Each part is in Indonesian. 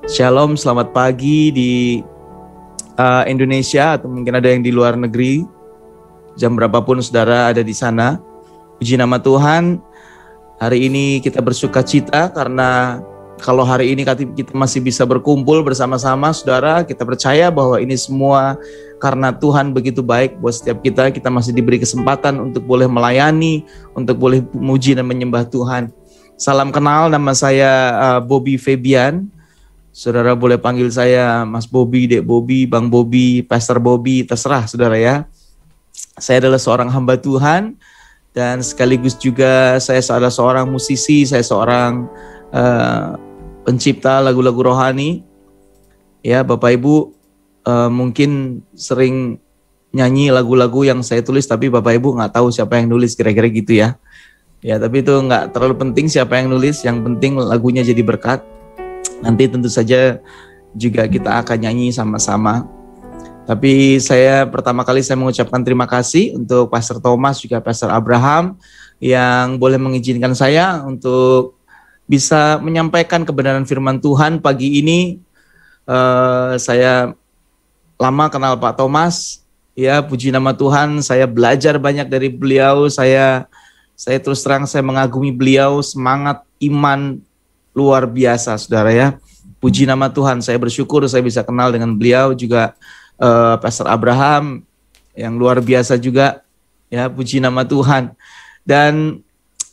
Shalom, selamat pagi di Indonesia atau mungkin ada yang di luar negeri. Jam berapapun saudara ada di sana. Puji nama Tuhan, hari ini kita bersuka cita karena kalau hari ini kita masih bisa berkumpul bersama-sama saudara, kita percaya bahwa ini semua karena Tuhan begitu baik buat setiap kita. Kita masih diberi kesempatan untuk boleh melayani, untuk boleh memuji dan menyembah Tuhan. Salam kenal, nama saya Bobby Febian. Saudara boleh panggil saya Mas Bobby, Dek Bobby, Bang Bobby, Pastor Bobby, terserah saudara ya. Saya adalah seorang hamba Tuhan dan sekaligus juga saya adalah seorang musisi, saya seorang pencipta lagu-lagu rohani. Ya, Bapak Ibu mungkin sering nyanyi lagu-lagu yang saya tulis tapi Bapak Ibu nggak tahu siapa yang nulis, kira-kira gitu ya. Ya, tapi itu nggak terlalu penting siapa yang nulis, yang penting lagunya jadi berkat. Nanti tentu saja juga kita akan nyanyi sama-sama. Tapi pertama kali saya mengucapkan terima kasih untuk Pastor Thomas juga Pastor Abraham yang boleh mengizinkan saya untuk bisa menyampaikan kebenaran firman Tuhan pagi ini. Saya lama kenal Pak Thomas, ya puji nama Tuhan. Saya belajar banyak dari beliau. Saya terus terang saya mengagumi beliau, semangat iman luar biasa saudara ya. Puji nama Tuhan, saya bersyukur saya bisa kenal dengan beliau juga. Pastor Abraham yang luar biasa juga ya, puji nama Tuhan. Dan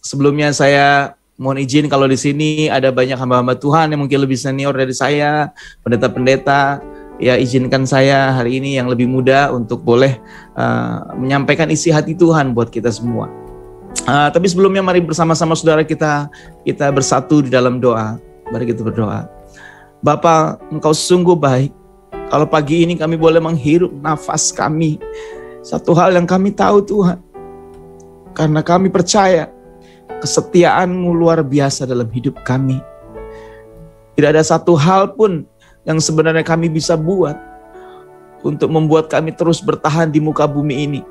sebelumnya saya mohon izin kalau di sini ada banyak hamba-hamba Tuhan yang mungkin lebih senior dari saya, pendeta-pendeta, ya izinkan saya hari ini yang lebih muda untuk boleh menyampaikan isi hati Tuhan buat kita semua. Tapi sebelumnya mari bersama-sama saudara kita bersatu di dalam doa. Mari kita berdoa. Bapa, Engkau sungguh baik. Kalau pagi ini kami boleh menghirup nafas kami, satu hal yang kami tahu Tuhan, karena kami percaya kesetiaan-Mu luar biasa dalam hidup kami. Tidak ada satu hal pun yang sebenarnya kami bisa buat untuk membuat kami terus bertahan di muka bumi ini,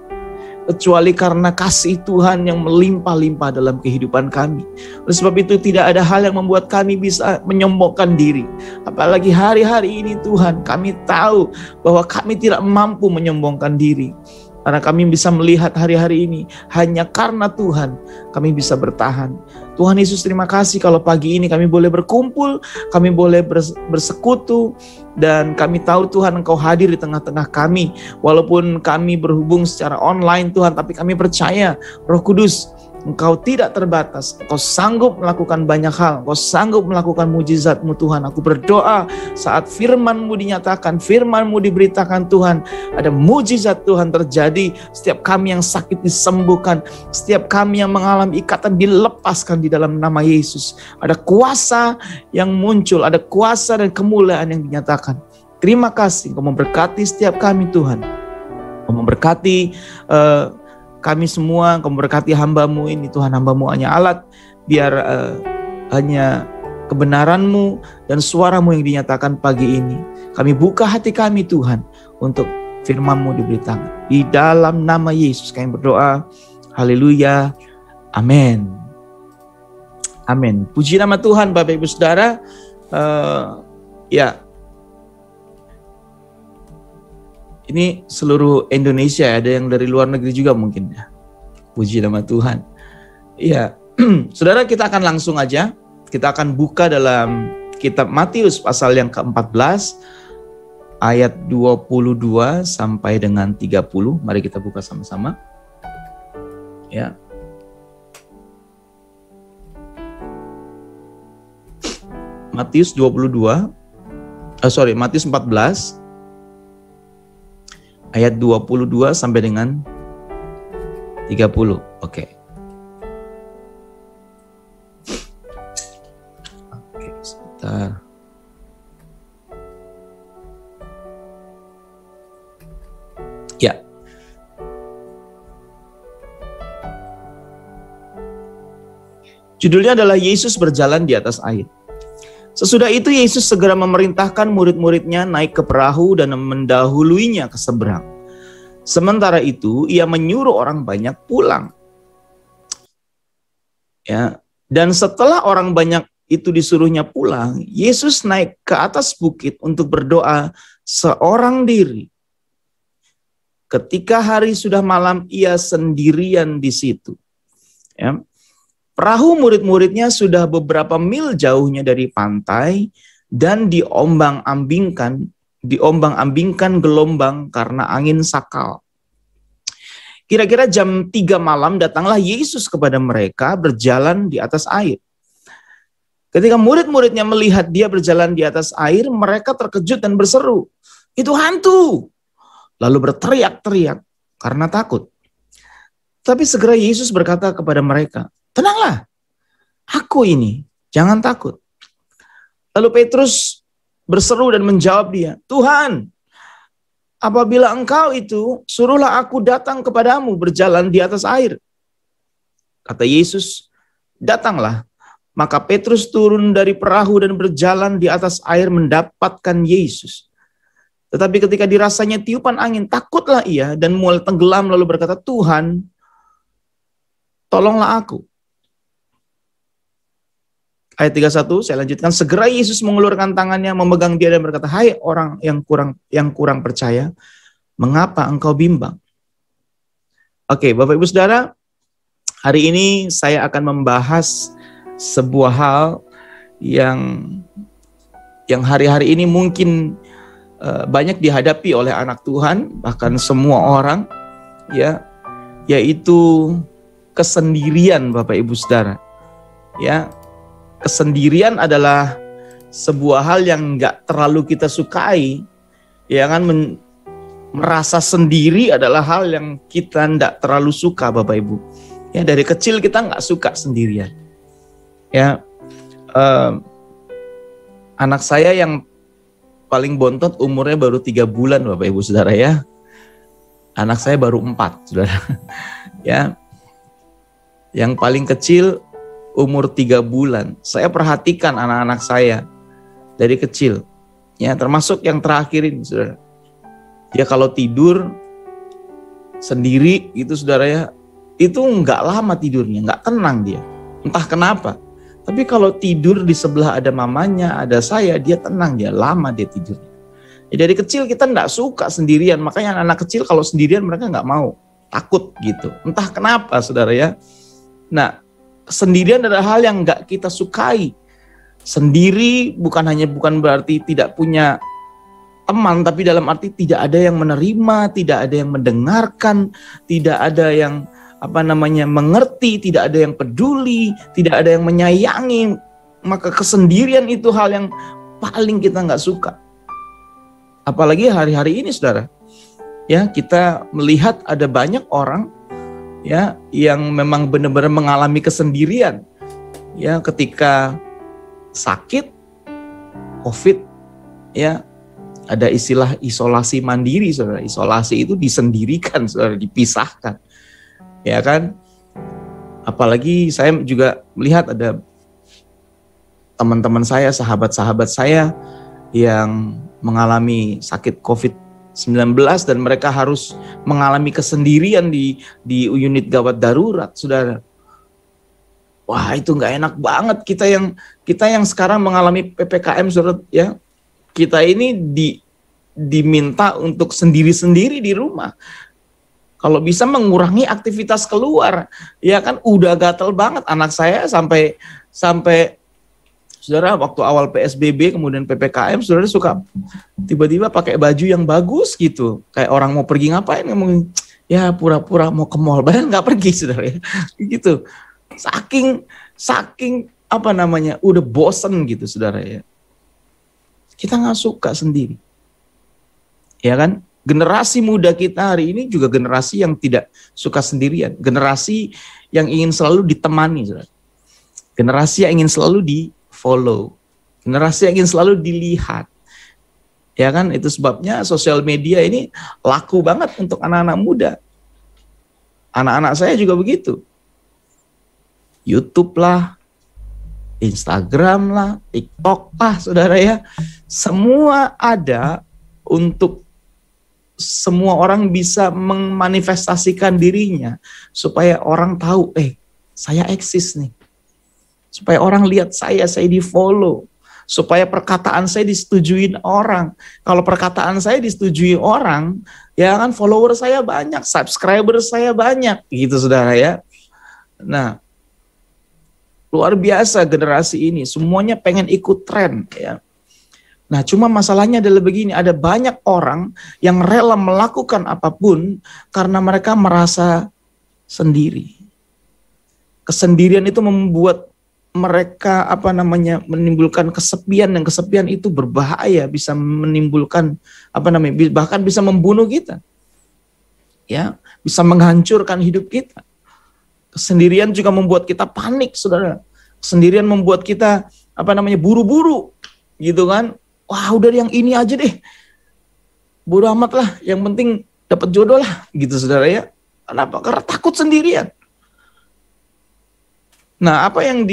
kecuali karena kasih Tuhan yang melimpah-limpah dalam kehidupan kami. Oleh sebab itu tidak ada hal yang membuat kami bisa menyombongkan diri. Apalagi hari-hari ini Tuhan, kami tahu bahwa kami tidak mampu menyombongkan diri. Karena kami bisa melihat hari-hari ini hanya karena Tuhan kami bisa bertahan. Tuhan Yesus, terima kasih kalau pagi ini kami boleh berkumpul, kami boleh bersekutu, dan kami tahu Tuhan Engkau hadir di tengah-tengah kami. Walaupun kami berhubung secara online Tuhan, tapi kami percaya Roh Kudus Engkau tidak terbatas. Engkau sanggup melakukan banyak hal. Engkau sanggup melakukan mujizat-Mu Tuhan. Aku berdoa saat firman-Mu dinyatakan, firman-Mu diberitakan Tuhan, ada mujizat Tuhan terjadi. Setiap kami yang sakit disembuhkan. Setiap kami yang mengalami ikatan dilepaskan di dalam nama Yesus. Ada kuasa yang muncul. Ada kuasa dan kemuliaan yang dinyatakan. Terima kasih Engkau memberkati setiap kami Tuhan. Engkau memberkati kami semua, Engkau memberkati hamba-Mu ini Tuhan. Hamba-Mu hanya alat, biar hanya kebenaran-Mu dan suara-Mu yang dinyatakan pagi ini. Kami buka hati kami Tuhan untuk firman-Mu diberitakan. Di dalam nama Yesus kami berdoa. Haleluya. Amin. Amin. Puji nama Tuhan Bapak Ibu Saudara. Ini seluruh Indonesia, ada yang dari luar negeri juga mungkin ya. Puji nama Tuhan. Iya, saudara kita akan langsung aja. Kita akan buka dalam kitab Matius pasal yang ke-14 ayat 22 sampai dengan 30. Mari kita buka sama-sama. Ya. Matius 14 ayat 22 sampai dengan 30. Oke, sebentar. Ya. Judulnya adalah Yesus berjalan di atas air. Sesudah itu Yesus segera memerintahkan murid-muridnya naik ke perahu dan mendahuluinya ke seberang. Sementara itu ia menyuruh orang banyak pulang. Ya, dan setelah orang banyak itu disuruhnya pulang, Yesus naik ke atas bukit untuk berdoa seorang diri. Ketika hari sudah malam, ia sendirian di situ. Ya. Perahu murid-muridnya sudah beberapa mil jauhnya dari pantai dan diombang-ambingkan gelombang karena angin sakal. Kira-kira jam 3 malam datanglah Yesus kepada mereka berjalan di atas air. Ketika murid-muridnya melihat dia berjalan di atas air, mereka terkejut dan berseru, "Itu hantu!" Lalu berteriak-teriak karena takut. Tapi segera Yesus berkata kepada mereka, "Tenanglah, aku ini, jangan takut." Lalu Petrus berseru dan menjawab dia, "Tuhan, apabila engkau itu, suruhlah aku datang kepadamu berjalan di atas air." Kata Yesus, "Datanglah." Maka Petrus turun dari perahu dan berjalan di atas air mendapatkan Yesus. Tetapi ketika dirasanya tiupan angin, takutlah ia dan mulai tenggelam lalu berkata, "Tuhan, tolonglah aku." Ayat 31, saya lanjutkan. Segera Yesus mengulurkan tangannya, memegang dia dan berkata, "Hai orang yang kurang percaya, mengapa engkau bimbang?" Oke, Bapak Ibu Saudara, hari ini saya akan membahas sebuah hal yang hari-hari ini mungkin banyak dihadapi oleh anak Tuhan, bahkan semua orang, ya, yaitu kesendirian, Bapak Ibu Saudara. Ya, kesendirian adalah sebuah hal yang nggak terlalu kita sukai, ya kan? Merasa sendiri adalah hal yang kita nggak terlalu suka, Bapak Ibu. Ya, dari kecil kita nggak suka sendirian. Ya, anak saya yang paling bontot umurnya baru 3 bulan, Bapak Ibu Saudara ya. Anak saya baru 4, Saudara. Ya, yang paling kecil umur 3 bulan. Saya perhatikan anak-anak saya dari kecil. Ya, termasuk yang terakhir ini, Saudara. Dia kalau tidur sendiri gitu, Saudara ya, itu nggak lama tidurnya, nggak tenang dia. Entah kenapa. Tapi kalau tidur di sebelah ada mamanya, ada saya, dia tenang, dia lama dia tidur. Ya, dari kecil kita nggak suka sendirian, makanya anak kecil kalau sendirian mereka nggak mau, takut gitu. Entah kenapa, Saudara ya. Nah, sendirian adalah hal yang nggak kita sukai. Sendiri bukan berarti tidak punya teman, tapi dalam arti tidak ada yang menerima, tidak ada yang mendengarkan, tidak ada yang mengerti, tidak ada yang peduli, tidak ada yang menyayangi. Maka kesendirian itu hal yang paling kita nggak suka. Apalagi hari-hari ini, Saudara. Ya, kita melihat ada banyak orang ya yang memang benar-benar mengalami kesendirian. Ya, ketika sakit COVID, ya, ada istilah isolasi mandiri, Saudara. Isolasi itu disendirikan, Saudara, dipisahkan. Ya kan? Apalagi saya juga melihat ada teman-teman saya, sahabat-sahabat saya yang mengalami sakit COVID-19 dan mereka harus mengalami kesendirian di unit gawat darurat, Saudara. Wah, itu nggak enak banget. Kita yang sekarang mengalami PPKM, Saudara, ya. Kita ini diminta untuk sendiri-sendiri di rumah. Kalau bisa mengurangi aktivitas keluar, ya kan, udah gatel banget anak saya sampai Saudara, waktu awal PSBB kemudian PPKM, Saudara suka tiba-tiba pakai baju yang bagus gitu, kayak orang mau pergi ngapain, ngomong ya pura-pura mau ke mall, padahal nggak pergi, Saudara ya, gitu. Saking udah bosen gitu, Saudara ya. Kita nggak suka sendiri, ya kan? Generasi muda kita hari ini juga generasi yang tidak suka sendirian. Generasi yang ingin selalu ditemani. Saudara. Generasi yang ingin selalu di-follow. Generasi yang ingin selalu dilihat. Ya kan, itu sebabnya sosial media ini laku banget untuk anak-anak muda. Anak-anak saya juga begitu. YouTube lah, Instagram lah, TikTok lah, Saudara ya. Semua ada untuk semua orang bisa memanifestasikan dirinya supaya orang tahu, saya eksis nih. Supaya orang lihat saya di follow. Supaya perkataan saya disetujuin orang. Kalau perkataan saya disetujui orang, ya kan follower saya banyak, subscriber saya banyak, gitu saudara ya. Nah, luar biasa generasi ini, semuanya pengen ikut tren ya. Nah, cuma masalahnya adalah begini, ada banyak orang yang rela melakukan apapun karena mereka merasa sendiri. Kesendirian itu membuat mereka menimbulkan kesepian, dan kesepian itu berbahaya, bisa menimbulkan bahkan bisa membunuh kita. Ya, bisa menghancurkan hidup kita. Kesendirian juga membuat kita panik, saudara. Kesendirian membuat kita buru-buru, gitu kan? Wah, udah yang ini aja deh. Bodo amat lah, yang penting dapat jodoh lah, gitu saudara ya. Kenapa? Karena takut sendirian. Nah, apa yang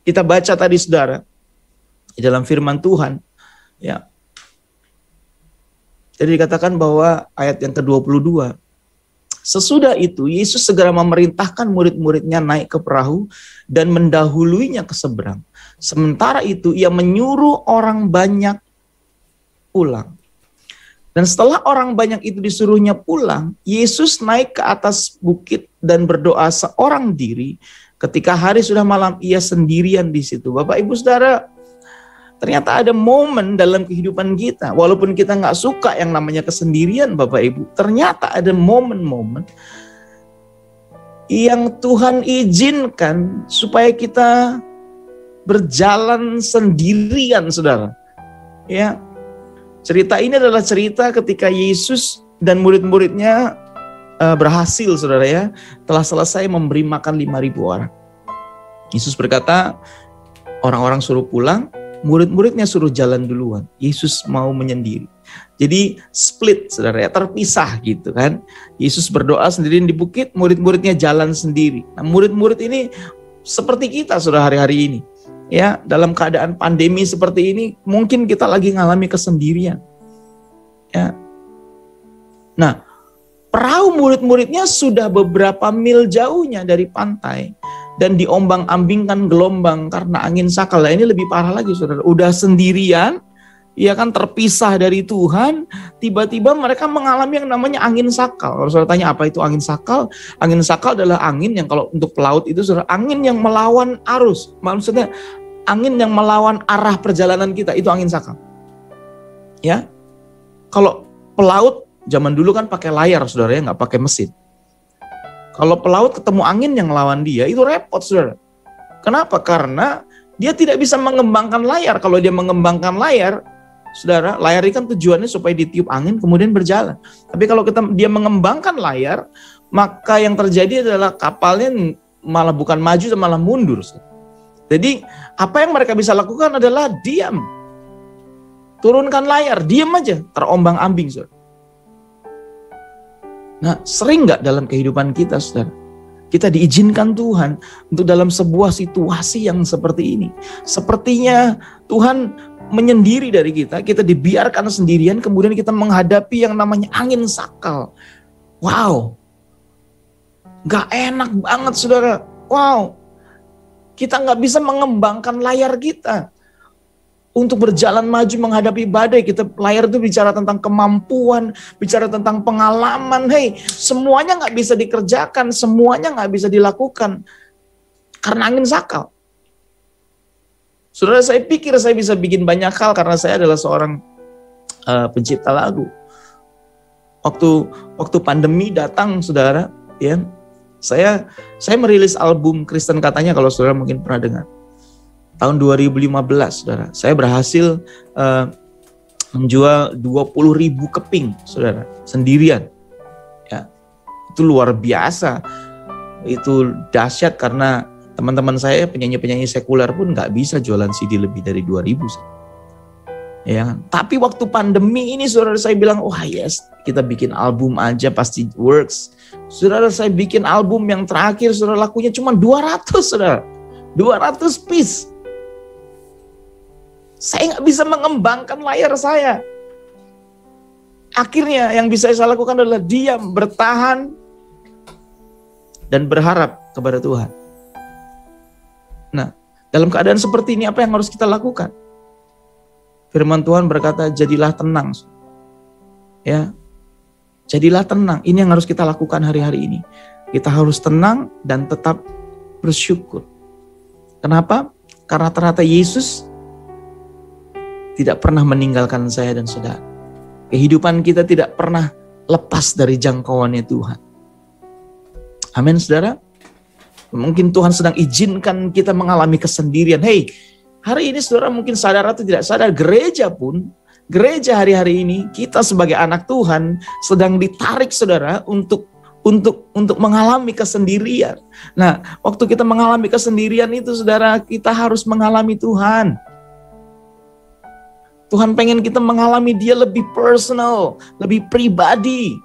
kita baca tadi saudara di dalam firman Tuhan, ya. Jadi dikatakan bahwa ayat yang ke-22, sesudah itu Yesus segera memerintahkan murid-muridnya naik ke perahu dan mendahuluinya ke seberang. Sementara itu ia menyuruh orang banyak pulang. Dan setelah orang banyak itu disuruhnya pulang, Yesus naik ke atas bukit dan berdoa seorang diri. Ketika hari sudah malam, ia sendirian di situ. Bapak, Ibu, Saudara, ternyata ada momen dalam kehidupan kita. Walaupun kita nggak suka yang namanya kesendirian, Bapak, Ibu, ternyata ada momen-momen yang Tuhan izinkan supaya kita berjalan sendirian, Saudara. Ya, cerita ini adalah cerita ketika Yesus dan murid-muridnya berhasil, saudara ya, telah selesai memberi makan 5.000 orang. Yesus berkata, orang-orang suruh pulang, murid-muridnya suruh jalan duluan. Yesus mau menyendiri. Jadi split, saudara ya, terpisah gitu kan. Yesus berdoa sendirian di bukit, murid-muridnya jalan sendiri. Nah, murid-murid ini seperti kita sudah hari-hari ini. Ya, dalam keadaan pandemi seperti ini, mungkin kita lagi ngalami kesendirian. Ya. Nah, perahu murid-muridnya sudah beberapa mil jauhnya dari pantai dan diombang-ambingkan gelombang karena angin sakal. Nah, ini lebih parah lagi, saudara. Udah sendirian, ya kan, terpisah dari Tuhan, tiba-tiba mereka mengalami yang namanya angin sakal. Kalau saudara tanya apa itu angin sakal? Angin sakal adalah angin yang kalau untuk pelaut itu, saudara, angin yang melawan arus. Maksudnya angin yang melawan arah perjalanan kita, itu angin sakal. Ya, kalau pelaut zaman dulu kan pakai layar, saudara ya, nggak pakai mesin. Kalau pelaut ketemu angin yang melawan dia, itu repot, saudara. Kenapa? Karena dia tidak bisa mengembangkan layar. Kalau dia mengembangkan layar, saudara, layar ini kan tujuannya supaya ditiup angin kemudian berjalan. Tapi kalau dia mengembangkan layar, maka yang terjadi adalah kapalnya malah bukan maju, malah mundur, saudara. Jadi apa yang mereka bisa lakukan adalah diam. Turunkan layar, diam aja, terombang-ambing, saudara. Nah, sering nggak dalam kehidupan kita, saudara, kita diizinkan Tuhan untuk dalam sebuah situasi yang seperti ini. Sepertinya Tuhan menyendiri dari kita, kita dibiarkan sendirian, kemudian kita menghadapi yang namanya angin sakal. Wow, nggak enak banget, saudara. Wow, kita nggak bisa mengembangkan layar kita untuk berjalan maju menghadapi badai. Layar itu bicara tentang kemampuan, bicara tentang pengalaman. Hei, semuanya nggak bisa dikerjakan, semuanya nggak bisa dilakukan karena angin sakal. Saudara, saya pikir saya bisa bikin banyak hal karena saya adalah seorang pencipta lagu. Waktu pandemi datang, saudara, ya, saya merilis album Kristen Katanya, kalau saudara mungkin pernah dengar. Tahun 2015, saudara, saya berhasil menjual 20.000 keping, saudara, sendirian. Ya, itu luar biasa, itu dahsyat karena teman-teman saya penyanyi-penyanyi sekuler pun nggak bisa jualan CD lebih dari 2.000. Ya, tapi waktu pandemi ini, saudara, saya bilang, wah yes, kita bikin album aja pasti works. Saudara, saya bikin album yang terakhir, saudara, lakunya cuma 200, saudara, 200 piece. Saya nggak bisa mengembangkan layar saya. Akhirnya yang bisa saya lakukan adalah diam, bertahan, dan berharap kepada Tuhan. Nah, Dalam keadaan seperti ini apa yang harus kita lakukan? Firman Tuhan berkata, jadilah tenang. Ya, jadilah tenang. Ini yang harus kita lakukan hari-hari ini. Kita harus tenang dan tetap bersyukur. Kenapa? Karena ternyata Yesus tidak pernah meninggalkan saya dan saudara. Kehidupan kita tidak pernah lepas dari jangkauannya Tuhan. Amin, saudara. Mungkin Tuhan sedang izinkan kita mengalami kesendirian. Hey, hari ini saudara mungkin sadar atau tidak sadar, gereja hari-hari ini, kita sebagai anak Tuhan sedang ditarik saudara untuk mengalami kesendirian. Nah, waktu kita mengalami kesendirian itu saudara, kita harus mengalami Tuhan. Tuhan pengen kita mengalami Dia lebih personal, lebih pribadi.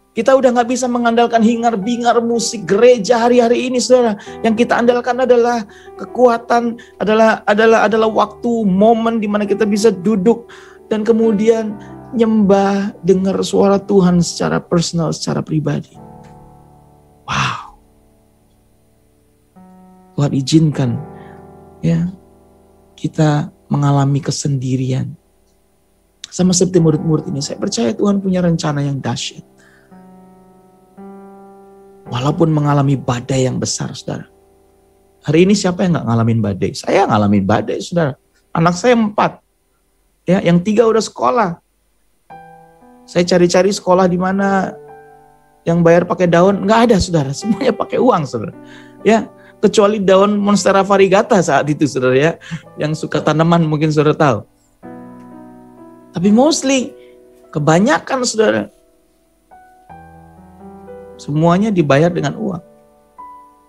Kita udah gak bisa mengandalkan hingar-bingar musik gereja hari-hari ini, saudara. Yang kita andalkan adalah kekuatan, adalah waktu, momen di mana kita bisa duduk dan kemudian nyembah, dengar suara Tuhan secara personal, secara pribadi. Wow. Tuhan izinkan ya kita mengalami kesendirian. Sama seperti murid-murid ini, saya percaya Tuhan punya rencana yang dahsyat. Walaupun mengalami badai yang besar, saudara. Hari ini siapa yang gak ngalamin badai? Saya ngalamin badai, saudara. Anak saya 4. Ya, yang 3 udah sekolah. Saya cari-cari sekolah di mana yang bayar pakai daun, nggak ada, saudara. Semuanya pakai uang, saudara. Ya, kecuali daun Monstera variegata saat itu, saudara ya. Yang suka tanaman mungkin saudara tahu. Tapi mostly, kebanyakan saudara, semuanya dibayar dengan uang.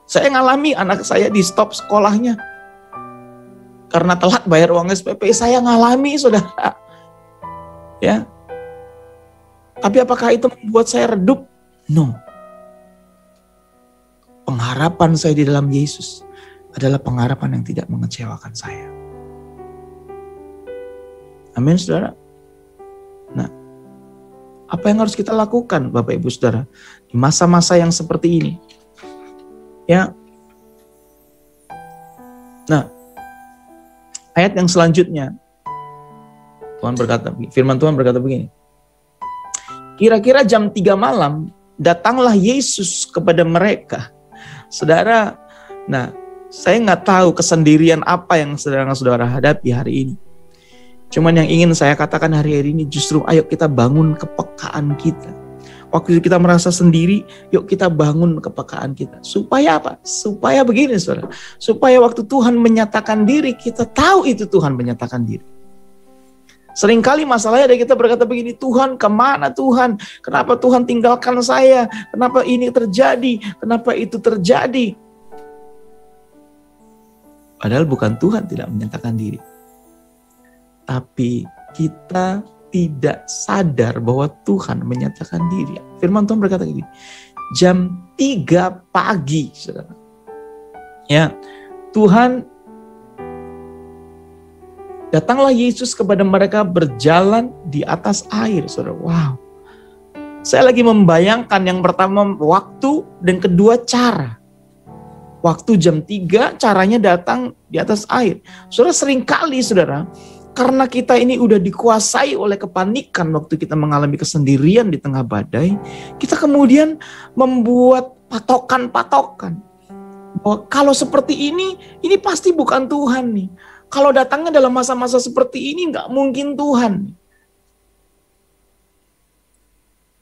Saya ngalami anak saya di stop sekolahnya. Karena telat bayar uang SPP, saya ngalami saudara. Ya. Tapi apakah itu membuat saya redup? No. Pengharapan saya di dalam Yesus adalah pengharapan yang tidak mengecewakan saya. Amin, saudara. Nah, apa yang harus kita lakukan, Bapak Ibu Saudara, di masa-masa yang seperti ini? Ya. Nah, ayat yang selanjutnya, firman Tuhan berkata begini. Kira-kira jam 3 malam, datanglah Yesus kepada mereka. Saudara, nah, saya nggak tahu kesendirian apa yang saudara hadapi hari ini. Cuman yang ingin saya katakan hari-hari ini justru ayo kita bangun kepekaan kita. Waktu kita merasa sendiri, yuk kita bangun kepekaan kita. Supaya apa? Supaya begini, saudara. Supaya waktu Tuhan menyatakan diri, kita tahu itu Tuhan menyatakan diri. Seringkali masalahnya ada kita berkata begini, Tuhan kemana Tuhan? Kenapa Tuhan tinggalkan saya? Kenapa ini terjadi? Kenapa itu terjadi? Padahal bukan Tuhan tidak menyatakan diri. Tapi kita tidak sadar bahwa Tuhan menyatakan diri. Firman Tuhan berkata begini, jam 3 pagi, saudara. Ya, Tuhan datanglah Yesus kepada mereka berjalan di atas air, saudara. Wow. Saya lagi membayangkan yang pertama waktu dan kedua cara. Waktu jam 3, caranya datang di atas air. Saudara, seringkali saudara, karena kita ini udah dikuasai oleh kepanikan waktu kita mengalami kesendirian di tengah badai, kita kemudian membuat patokan-patokan. Bahwa kalau seperti ini pasti bukan Tuhan nih. Kalau datangnya dalam masa-masa seperti ini nggak mungkin Tuhan.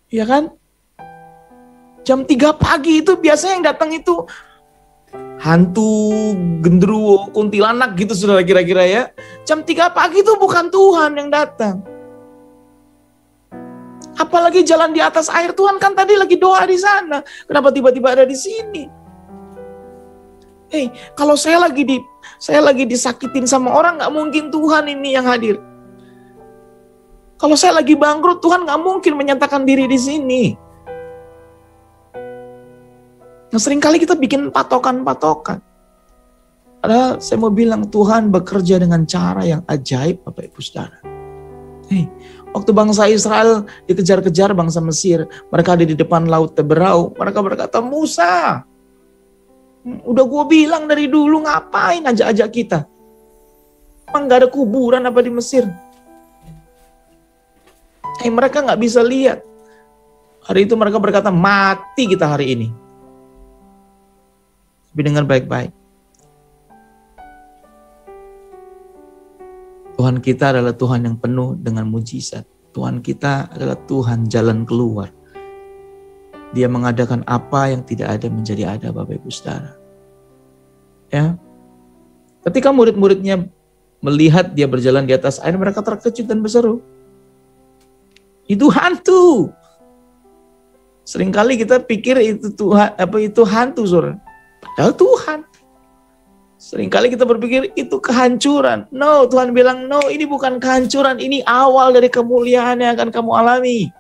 Ya kan? Jam 3 pagi itu biasanya yang datang itu hantu, genderuwo, kuntilanak gitu saudara kira-kira ya. Jam 3 pagi itu bukan Tuhan yang datang. Apalagi jalan di atas air, Tuhan kan tadi lagi doa di sana. Kenapa tiba-tiba ada di sini? Kalau saya lagi disakitin sama orang, nggak mungkin Tuhan ini yang hadir. Kalau saya lagi bangkrut, Tuhan nggak mungkin menyatakan diri di sini. Nah, seringkali kita bikin patokan-patokan. Padahal saya mau bilang Tuhan bekerja dengan cara yang ajaib, Bapak Ibu Saudara. Waktu bangsa Israel dikejar-kejar bangsa Mesir, mereka ada di depan laut Teberau, mereka berkata, Musa, Udah gue bilang dari dulu, ngapain ajak-ajak kita? Emang gak ada kuburan apa di Mesir? Mereka gak bisa lihat. Hari itu mereka berkata, mati kita hari ini. Tapi dengar baik-baik. Tuhan kita adalah Tuhan yang penuh dengan mujizat. Tuhan kita adalah Tuhan jalan keluar. Dia mengadakan apa yang tidak ada menjadi ada, Bapak Ibu Saudara. Ya. Ketika murid-muridnya melihat dia berjalan di atas air, mereka terkejut dan berseru, itu hantu. Seringkali kita pikir itu Tuhan, itu hantu, Saudara. Padahal Tuhan. Seringkali kita berpikir itu kehancuran. No, Tuhan bilang, no, ini bukan kehancuran, ini awal dari kemuliaan yang akan kamu alami.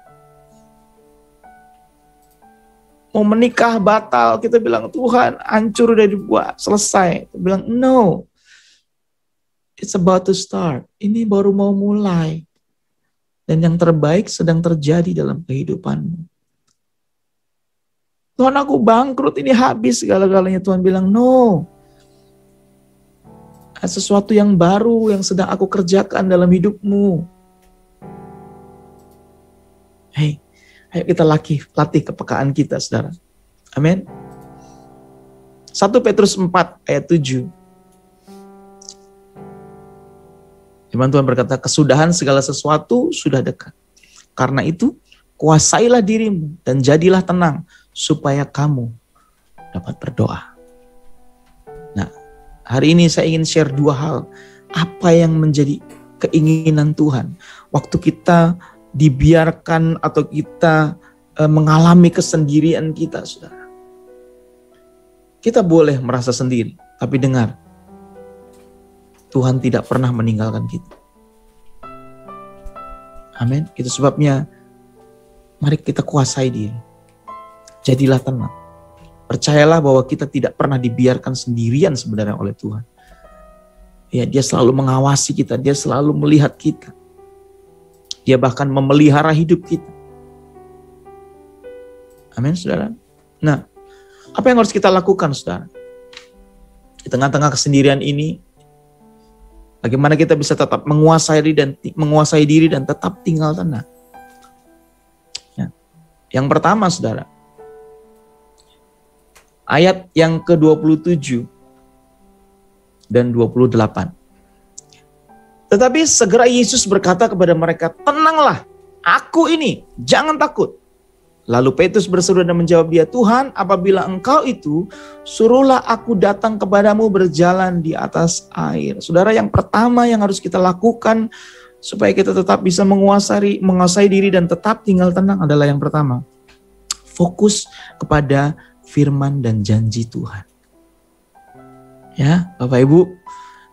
Mau menikah batal, kita bilang Tuhan hancur udah dibuat, selesai. Kita bilang no, it's about to start. Ini baru mau mulai. Dan yang terbaik sedang terjadi dalam kehidupanmu. Tuhan, aku bangkrut, ini habis segala-galanya. Tuhan bilang no. Ada sesuatu yang baru yang sedang aku kerjakan dalam hidupmu. Hey, ayo kita latih kepekaan kita, saudara. Amin. 1 Petrus 4 ayat 7. Firman Tuhan berkata, kesudahan segala sesuatu sudah dekat. Karena itu, kuasailah dirimu dan jadilah tenang, supaya kamu dapat berdoa. Nah, hari ini saya ingin share 2 hal. Apa yang menjadi keinginan Tuhan waktu kita dibiarkan atau kita mengalami kesendirian kita, saudara. Kita boleh merasa sendiri, tapi dengar, Tuhan tidak pernah meninggalkan kita. Amin. Itu sebabnya mari kita kuasai diri. Jadilah tenang. Percayalah bahwa kita tidak pernah dibiarkan sendirian sebenarnya oleh Tuhan. Ya, Dia selalu mengawasi kita, Dia selalu melihat kita. Dia bahkan memelihara hidup kita. Amin, saudara. Nah, apa yang harus kita lakukan, saudara? Di tengah-tengah kesendirian ini, bagaimana kita bisa tetap menguasai diri dan tetap tinggal tenang? Ya. Yang pertama, saudara, ayat yang ke-27 dan 28. Tetapi segera Yesus berkata kepada mereka, tenanglah, aku ini, jangan takut. Lalu Petrus berseru dan menjawab dia, Tuhan, apabila engkau itu, suruhlah aku datang kepadamu berjalan di atas air. Saudara, yang pertama yang harus kita lakukan supaya kita tetap bisa menguasai diri dan tetap tinggal tenang adalah yang pertama, fokus kepada firman dan janji Tuhan. Ya, Bapak Ibu,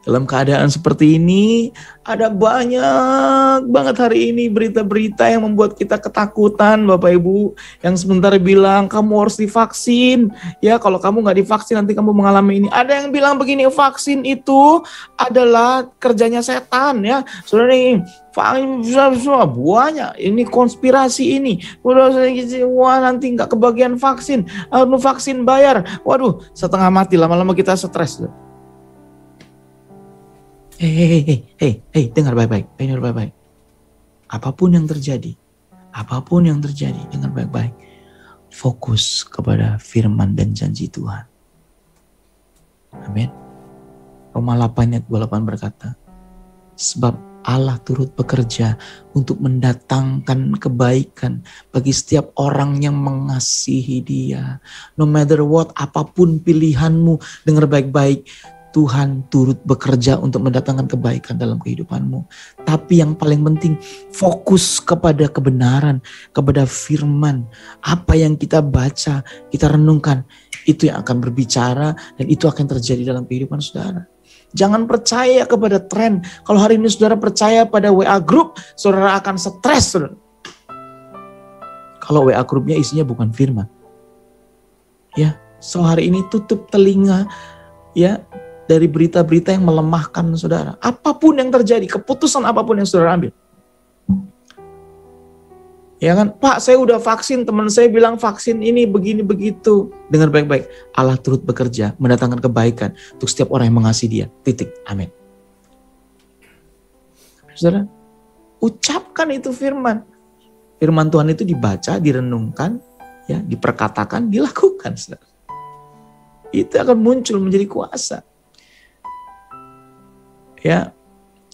dalam keadaan seperti ini, ada banyak banget hari ini berita-berita yang membuat kita ketakutan, Bapak Ibu. Yang sebentar bilang, kamu harus divaksin. Ya, kalau kamu nggak divaksin, nanti kamu mengalami ini. Ada yang bilang begini, vaksin itu adalah kerjanya setan. Ya, saudara ini, buahnya, ini konspirasi ini. Wah, nanti nggak kebagian vaksin. Vaksin bayar. Waduh, setengah mati, lama-lama kita stres. Hei, dengar baik-baik, Apapun yang terjadi, dengar baik-baik. Fokus kepada firman dan janji Tuhan. Amin. Roma 8 ayat 28 berkata, sebab Allah turut bekerja untuk mendatangkan kebaikan bagi setiap orang yang mengasihi Dia. No matter what, apapun pilihanmu, dengar baik-baik. Tuhan turut bekerja untuk mendatangkan kebaikan dalam kehidupanmu. Tapi yang paling penting, fokus kepada kebenaran, kepada firman. Apa yang kita baca, kita renungkan, itu yang akan berbicara dan itu akan terjadi dalam kehidupan saudara. Jangan percaya kepada tren. Kalau hari ini saudara percaya pada WA group, saudara akan stres. Saudara. Kalau WA grupnya isinya bukan firman. Ya, so hari ini tutup telinga ya dari berita-berita yang melemahkan saudara. Apapun yang terjadi, keputusan apapun yang saudara ambil. Ya kan, Pak saya udah vaksin, teman saya bilang vaksin ini begini begitu. Dengar baik-baik, Allah turut bekerja mendatangkan kebaikan untuk setiap orang yang mengasihi Dia. Titik. Amin. Saudara, ucapkan itu firman. Firman Tuhan itu dibaca, direnungkan, ya, diperkatakan, dilakukan. Saudara. Itu akan muncul menjadi kuasa. Ya,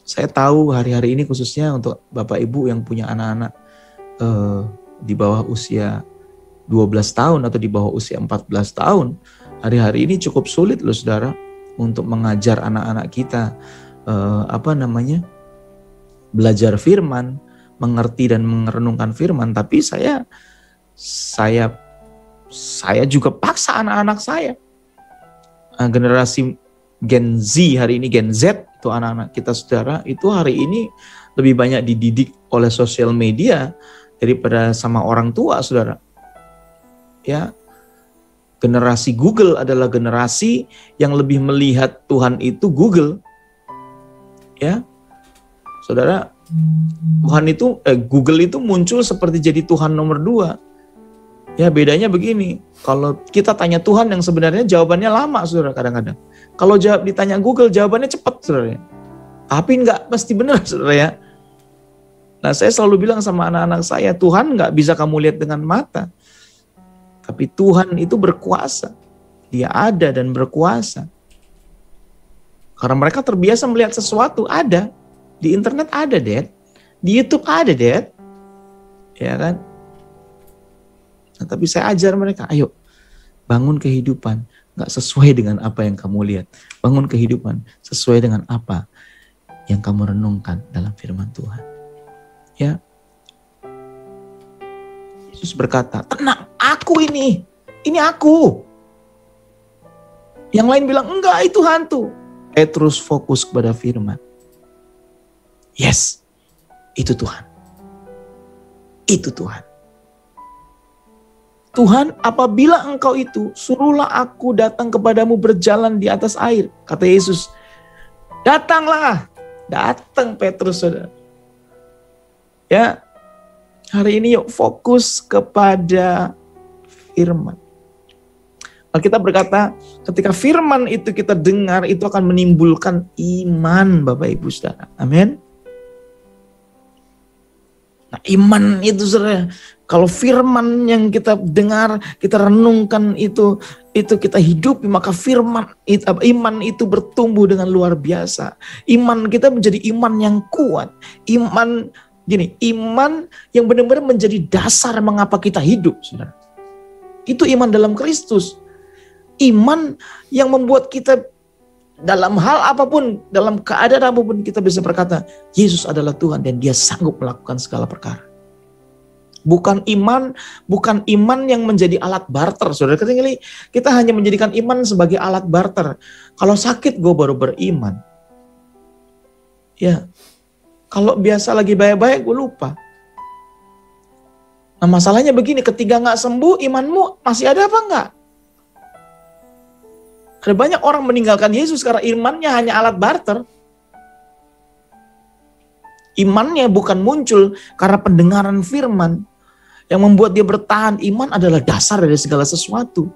saya tahu hari-hari ini khususnya untuk Bapak Ibu yang punya anak-anak di bawah usia 12 tahun atau di bawah usia 14 tahun. Hari-hari ini cukup sulit loh saudara untuk mengajar anak-anak kita belajar firman, mengerti dan merenungkan firman. Tapi saya juga paksa anak-anak saya. Generasi Gen Z hari ini, Gen Z itu anak-anak kita saudara, itu hari ini lebih banyak dididik oleh sosial media daripada sama orang tua, saudara. Ya, generasi Google adalah generasi yang lebih melihat Tuhan itu Google. Ya, saudara, Google itu muncul seperti jadi Tuhan nomor 2. Ya, bedanya begini. Kalau kita tanya Tuhan yang sebenarnya jawabannya lama, saudara, kadang-kadang. Kalau ditanya Google, jawabannya cepat, saudara. Tapi nggak pasti benar, saudara ya. Nah, saya selalu bilang sama anak-anak saya, Tuhan nggak bisa kamu lihat dengan mata. Tapi Tuhan itu berkuasa. Dia ada dan berkuasa. Karena mereka terbiasa melihat sesuatu, ada. Di internet ada, Dad. Di YouTube ada, Dad. Ya kan? Nah, tapi saya ajar mereka, ayo bangun kehidupan. Nggak sesuai dengan apa yang kamu lihat. Bangun kehidupan sesuai dengan apa yang kamu renungkan dalam firman Tuhan. Ya, Yesus berkata, tenang, aku ini aku. Yang lain bilang, enggak, itu hantu. Petrus fokus kepada firman. Yes, itu Tuhan. Itu Tuhan. Tuhan, apabila engkau itu, suruhlah aku datang kepadamu berjalan di atas air. Kata Yesus, datanglah. Datang Petrus, saudara. Ya, hari ini yuk fokus kepada firman. Alkitab berkata, ketika firman itu kita dengar, itu akan menimbulkan iman, Bapak Ibu Saudara. Amin. Nah, iman itu saudara, kalau firman yang kita dengar, kita renungkan itu kita hidupi, maka iman itu bertumbuh dengan luar biasa. Iman kita menjadi iman yang kuat. Iman yang benar-benar menjadi dasar mengapa kita hidup, saudara. Itu iman dalam Kristus. Iman yang membuat kita dalam hal apapun, dalam keadaan apapun kita bisa berkata, Yesus adalah Tuhan dan Dia sanggup melakukan segala perkara. Bukan iman yang menjadi alat barter, saudara. Kita hanya menjadikan iman sebagai alat barter. Kalau sakit gue baru beriman. Ya. Kalau biasa lagi baik-baik, gue lupa. Nah, masalahnya begini, ketika nggak sembuh, imanmu masih ada apa enggak? Ada banyak orang meninggalkan Yesus karena imannya hanya alat barter. Imannya bukan muncul karena pendengaran firman yang membuat dia bertahan. Iman adalah dasar dari segala sesuatu.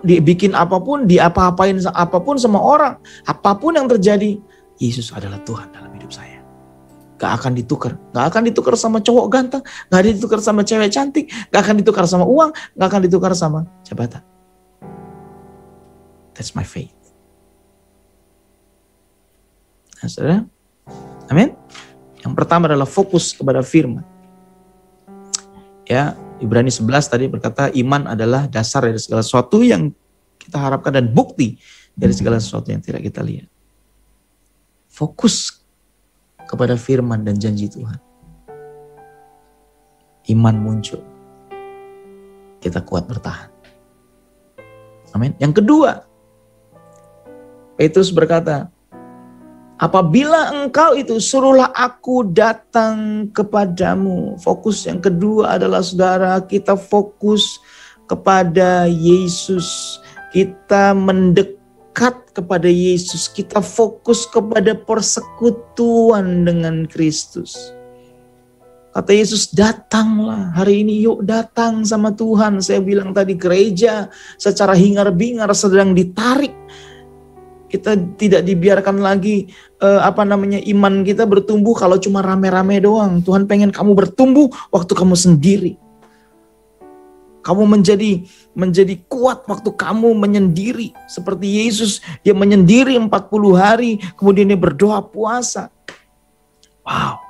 Dibikin apapun, diapa-apain apapun sama orang, apapun yang terjadi, Yesus adalah Tuhan dalam hidup saya. Gak akan ditukar. Gak akan ditukar sama cowok ganteng. Gak akan ditukar sama cewek cantik. Gak akan ditukar sama uang. Gak akan ditukar sama jabatan. That's my faith. Nah, saudara. Amin. Yang pertama adalah fokus kepada firman. Ya, Ibrani 11 tadi berkata iman adalah dasar dari segala sesuatu yang kita harapkan dan bukti dari segala sesuatu yang tidak kita lihat. Fokus kepada firman dan janji Tuhan. Iman muncul. Kita kuat bertahan. Amin. Yang kedua, Petrus berkata, apabila engkau itu, suruhlah aku datang kepadamu. Fokus yang kedua adalah saudara, kita fokus kepada Yesus. Kita mendekat kepada Yesus. Kita fokus kepada persekutuan dengan Kristus. Kata Yesus, datanglah hari ini, yuk datang sama Tuhan. Saya bilang tadi, gereja secara hingar-bingar sedang ditarik. Kita tidak dibiarkan lagi iman kita bertumbuh kalau cuma rame-rame doang. Tuhan pengen kamu bertumbuh waktu kamu sendiri. Kamu menjadi kuat waktu kamu menyendiri. Seperti Yesus, dia menyendiri 40 hari, kemudian dia berdoa puasa. Wow.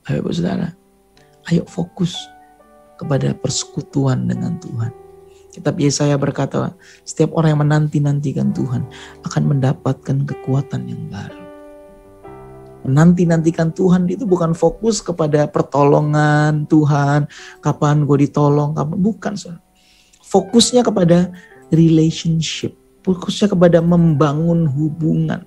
Ayo saudara, ayo fokus kepada persekutuan dengan Tuhan. Kitab Yesaya berkata, setiap orang yang menanti-nantikan Tuhan akan mendapatkan kekuatan yang baru. Menanti-nantikan Tuhan itu bukan fokus kepada pertolongan Tuhan, kapan gue ditolong, kapan, bukan. Saudara. Fokusnya kepada relationship, fokusnya kepada membangun hubungan.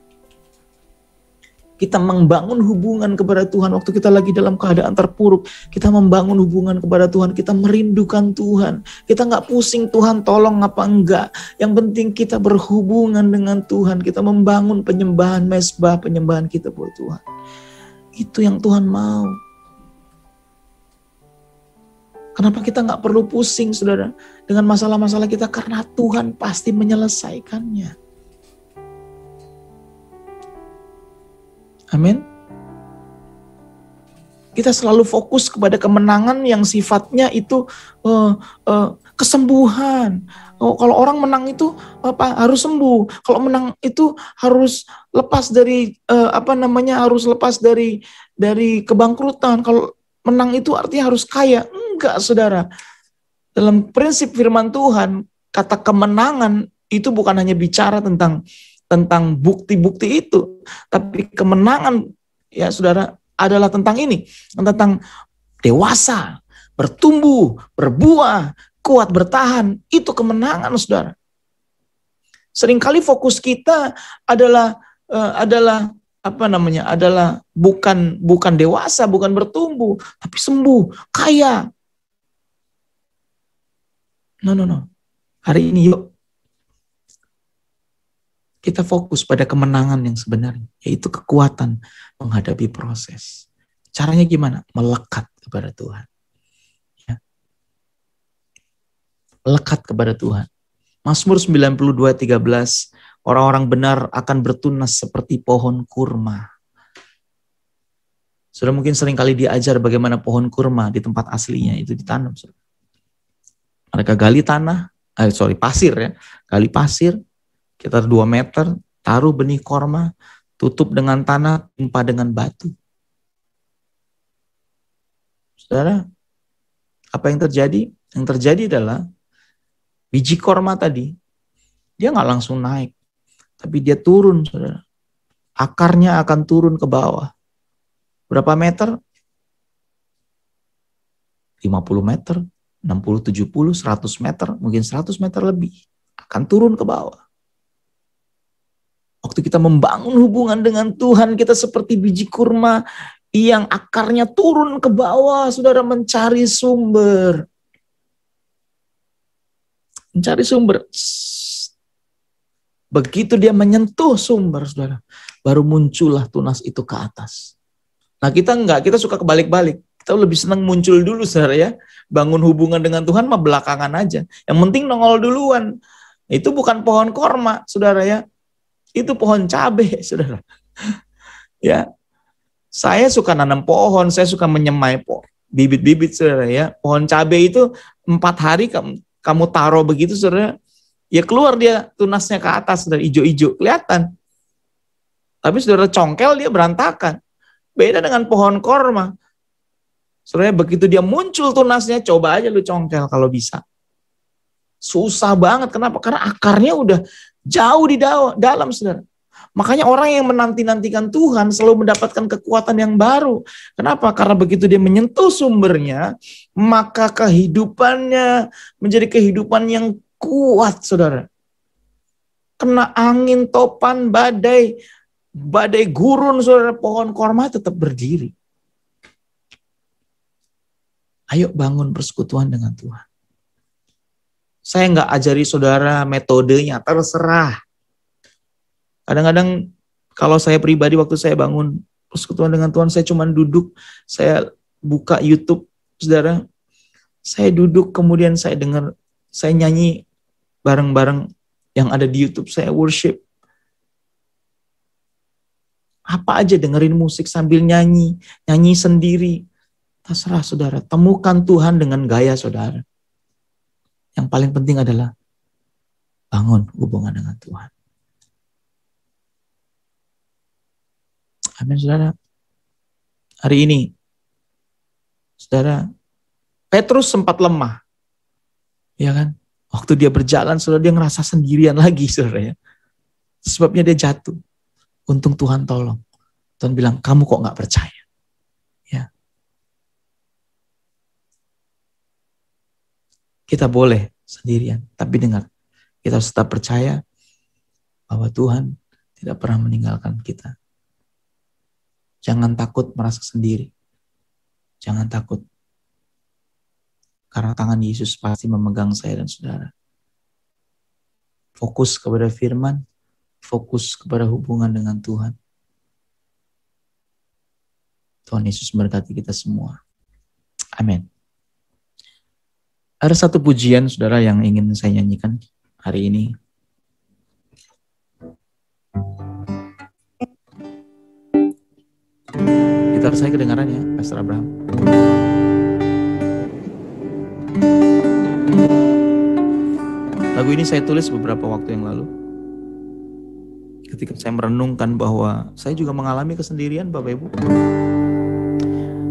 Kita membangun hubungan kepada Tuhan waktu kita lagi dalam keadaan terpuruk. Kita membangun hubungan kepada Tuhan. Kita merindukan Tuhan. Kita gak pusing Tuhan tolong apa enggak. Yang penting kita berhubungan dengan Tuhan. Kita membangun penyembahan mezbah, penyembahan kita buat Tuhan. Itu yang Tuhan mau. Kenapa kita gak perlu pusing saudara dengan masalah-masalah kita? Karena Tuhan pasti menyelesaikannya. Amin. Kita selalu fokus kepada kemenangan yang sifatnya itu kesembuhan. Kalau orang menang itu harus sembuh. Kalau menang itu harus lepas dari harus lepas dari kebangkrutan. Kalau menang itu artinya harus kaya. Enggak, saudara. Dalam prinsip firman Tuhan, kata kemenangan itu bukan hanya bicara tentang bukti-bukti itu, tapi kemenangan ya saudara adalah tentang ini, tentang dewasa, bertumbuh, berbuah, kuat bertahan, itu kemenangan saudara. Seringkali fokus kita adalah bukan dewasa, bukan bertumbuh, tapi sembuh, kaya. No. Hari ini yuk kita fokus pada kemenangan yang sebenarnya, yaitu kekuatan menghadapi proses. Caranya gimana? Melekat kepada Tuhan. Ya. Melekat kepada Tuhan. Mazmur 92:13, orang-orang benar akan bertunas seperti pohon kurma. Sudah mungkin sering kali diajar bagaimana pohon kurma di tempat aslinya itu ditanam. Mereka gali pasir ya. Gali pasir, sekitar 2 meter, taruh benih korma, tutup dengan tanah, timpa dengan batu. Saudara, apa yang terjadi? Yang terjadi adalah biji korma tadi, dia nggak langsung naik, tapi dia turun, saudara. Akarnya akan turun ke bawah. Berapa meter? 50 meter, 60, 70, 100 meter, mungkin 100 meter lebih. Akan turun ke bawah. Waktu kita membangun hubungan dengan Tuhan, kita seperti biji kurma yang akarnya turun ke bawah, saudara, mencari sumber. Mencari sumber. Begitu dia menyentuh sumber, saudara, baru muncullah tunas itu ke atas. Nah kita enggak, kita suka kebalik-balik. Kita lebih senang muncul dulu, saudara ya. Bangun hubungan dengan Tuhan mah belakangan aja. Yang penting nongol duluan. Itu bukan pohon korma, saudara ya. Itu pohon cabai, saudara. Ya, saya suka nanam pohon, saya suka menyemai bibit-bibit, saudara ya. Pohon cabai itu 4 hari kamu taruh begitu, saudara, ya keluar dia tunasnya ke atas, saudara, hijau-hijau, kelihatan. Tapi saudara congkel dia berantakan. Beda dengan pohon korma. Saudara, begitu dia muncul tunasnya, coba aja lu congkel kalau bisa. Susah banget, kenapa? Karena akarnya udah jauh di dalam, saudara. Makanya orang yang menanti-nantikan Tuhan selalu mendapatkan kekuatan yang baru. Kenapa? Karena begitu dia menyentuh sumbernya, maka kehidupannya menjadi kehidupan yang kuat, saudara. Kena angin, topan, badai gurun, saudara, pohon korma tetap berdiri. Ayo bangun persekutuan dengan Tuhan. Saya nggak ajari saudara metodenya, terserah. Kadang-kadang kalau saya pribadi waktu saya bangun persekutuan dengan Tuhan, saya cuma duduk, saya buka YouTube, saudara, saya duduk, kemudian saya dengar, saya nyanyi bareng-bareng yang ada di YouTube, saya worship. Apa aja, dengerin musik sambil nyanyi, nyanyi sendiri. Terserah saudara, temukan Tuhan dengan gaya saudara. Yang paling penting adalah bangun hubungan dengan Tuhan. Amin saudara. Hari ini, saudara, Petrus sempat lemah. Ya kan? Waktu dia berjalan, saudara, dia ngerasa sendirian lagi, saudara ya. Sebabnya dia jatuh. Untung Tuhan tolong. Tuhan bilang, kamu kok gak percaya? Ya. Kita boleh sendirian, tapi dengar, kita harus tetap percaya bahwa Tuhan tidak pernah meninggalkan kita. Jangan takut merasa sendiri. Jangan takut. Karena tangan Yesus pasti memegang saya dan saudara. Fokus kepada firman, fokus kepada hubungan dengan Tuhan. Tuhan Yesus memberkati kita semua. Amin. Ada satu pujian, saudara, yang ingin saya nyanyikan hari ini. Gitar saya kedengaran ya, Pastor Abraham. Lagu ini saya tulis beberapa waktu yang lalu. Ketika saya merenungkan bahwa saya juga mengalami kesendirian, Bapak Ibu.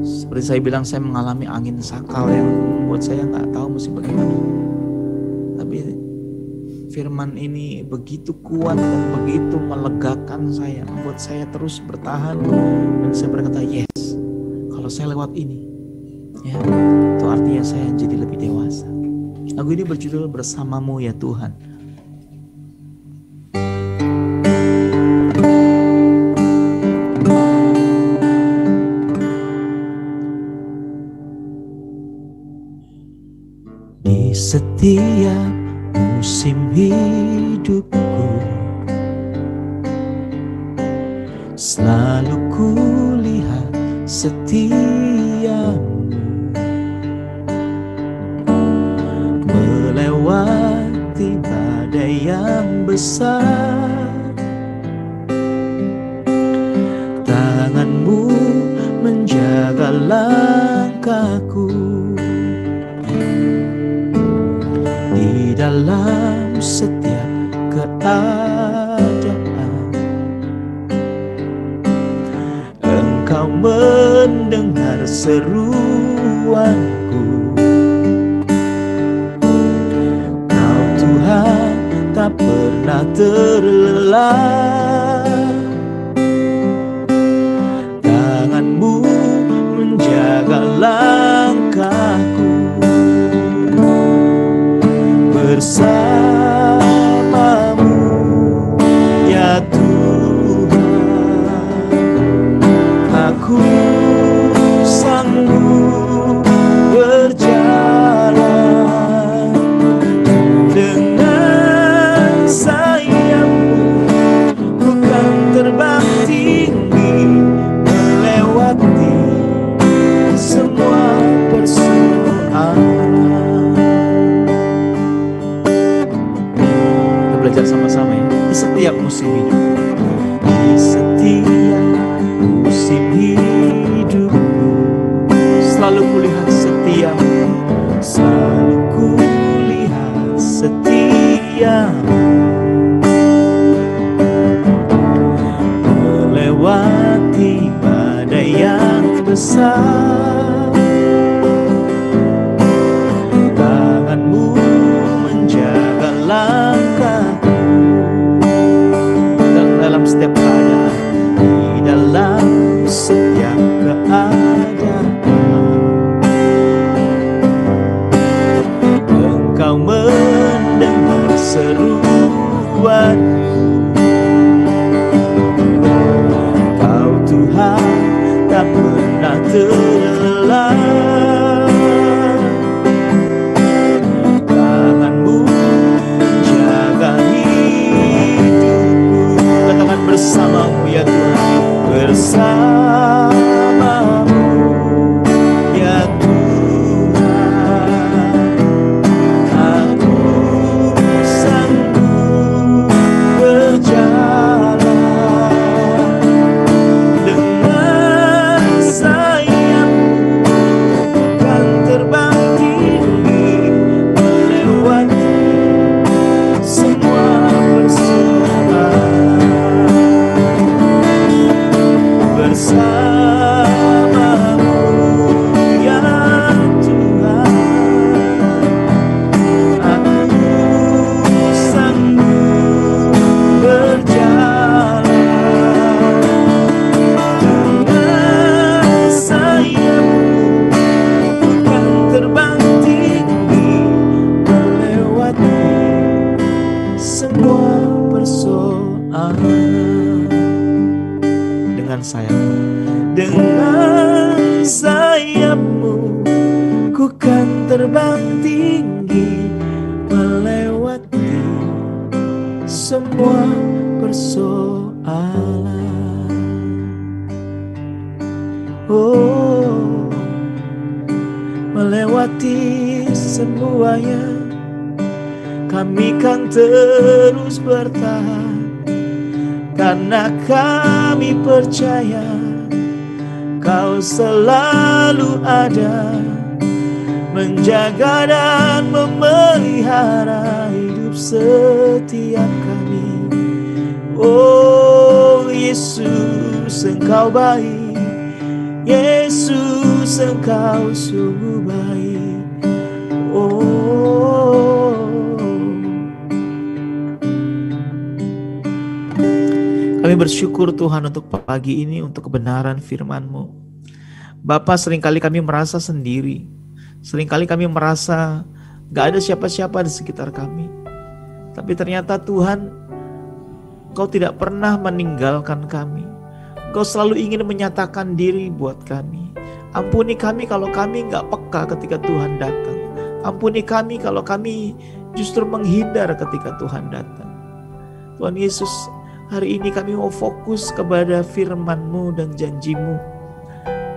Seperti saya bilang, saya mengalami angin sakal yang membuat saya nggak tahu mesti bagaimana. Tapi firman ini begitu kuat dan begitu melegakan saya, membuat saya terus bertahan dan saya berkata, yes, kalau saya lewat ini, ya, itu artinya saya jadi lebih dewasa. Lagu ini berjudul Bersamamu Ya Tuhan. Di setiap musim hidupku, selalu kulihat setiamu, melewati badai yang besar. Tanganmu menjaga langkahku di dalam setiap keadaan. Engkau mendengar seruanku. Kau Tuhan tak pernah terlelah. Tanganmu menjaga langkahku. Bersamamu ya Tuhan, aku sanggup berjalan dengan sayapmu, bukan terbang tinggi melewati semua persoalan. Belajar sama-sama ya, di setiap musim hidup, di setiap musim hidup, selalu kulihat setia, selalu kulihat setia, melewati badai yang besar. Tanganmu menjaga langkahku dalam setiap keadaan, di dalam setiap keadaan. Engkau mendengar seruanku. Kau Tuhan tak pernah terlelah. Bersamamu ya Tuhan, bersamamu bersamamu ya Tuhan. Aku sanggup berjalan dengan sayapmu, bukan terbang tinggi melewati semua persoalan. Dengan sayapmu, ku kan terbang tinggi melewati semua persoalan. Oh, melewati semuanya, kami kan terus bertahan, karena kami percaya Kau selalu ada, menjaga dan memelihara hidup setiap kami. Oh Yesus, Engkau baik, Yesus, Engkau sungguh baik. Oh, kami bersyukur Tuhan untuk pagi ini, untuk kebenaran firman-Mu. Bapa, seringkali kami merasa sendiri. Seringkali kami merasa gak ada siapa-siapa di sekitar kami. Tapi ternyata Tuhan, Kau tidak pernah meninggalkan kami. Kau selalu ingin menyatakan diri buat kami. Ampuni kami kalau kami gak peka ketika Tuhan datang. Ampuni kami kalau kami justru menghindar ketika Tuhan datang. Tuhan Yesus, hari ini kami mau fokus kepada firman-Mu dan janji-Mu.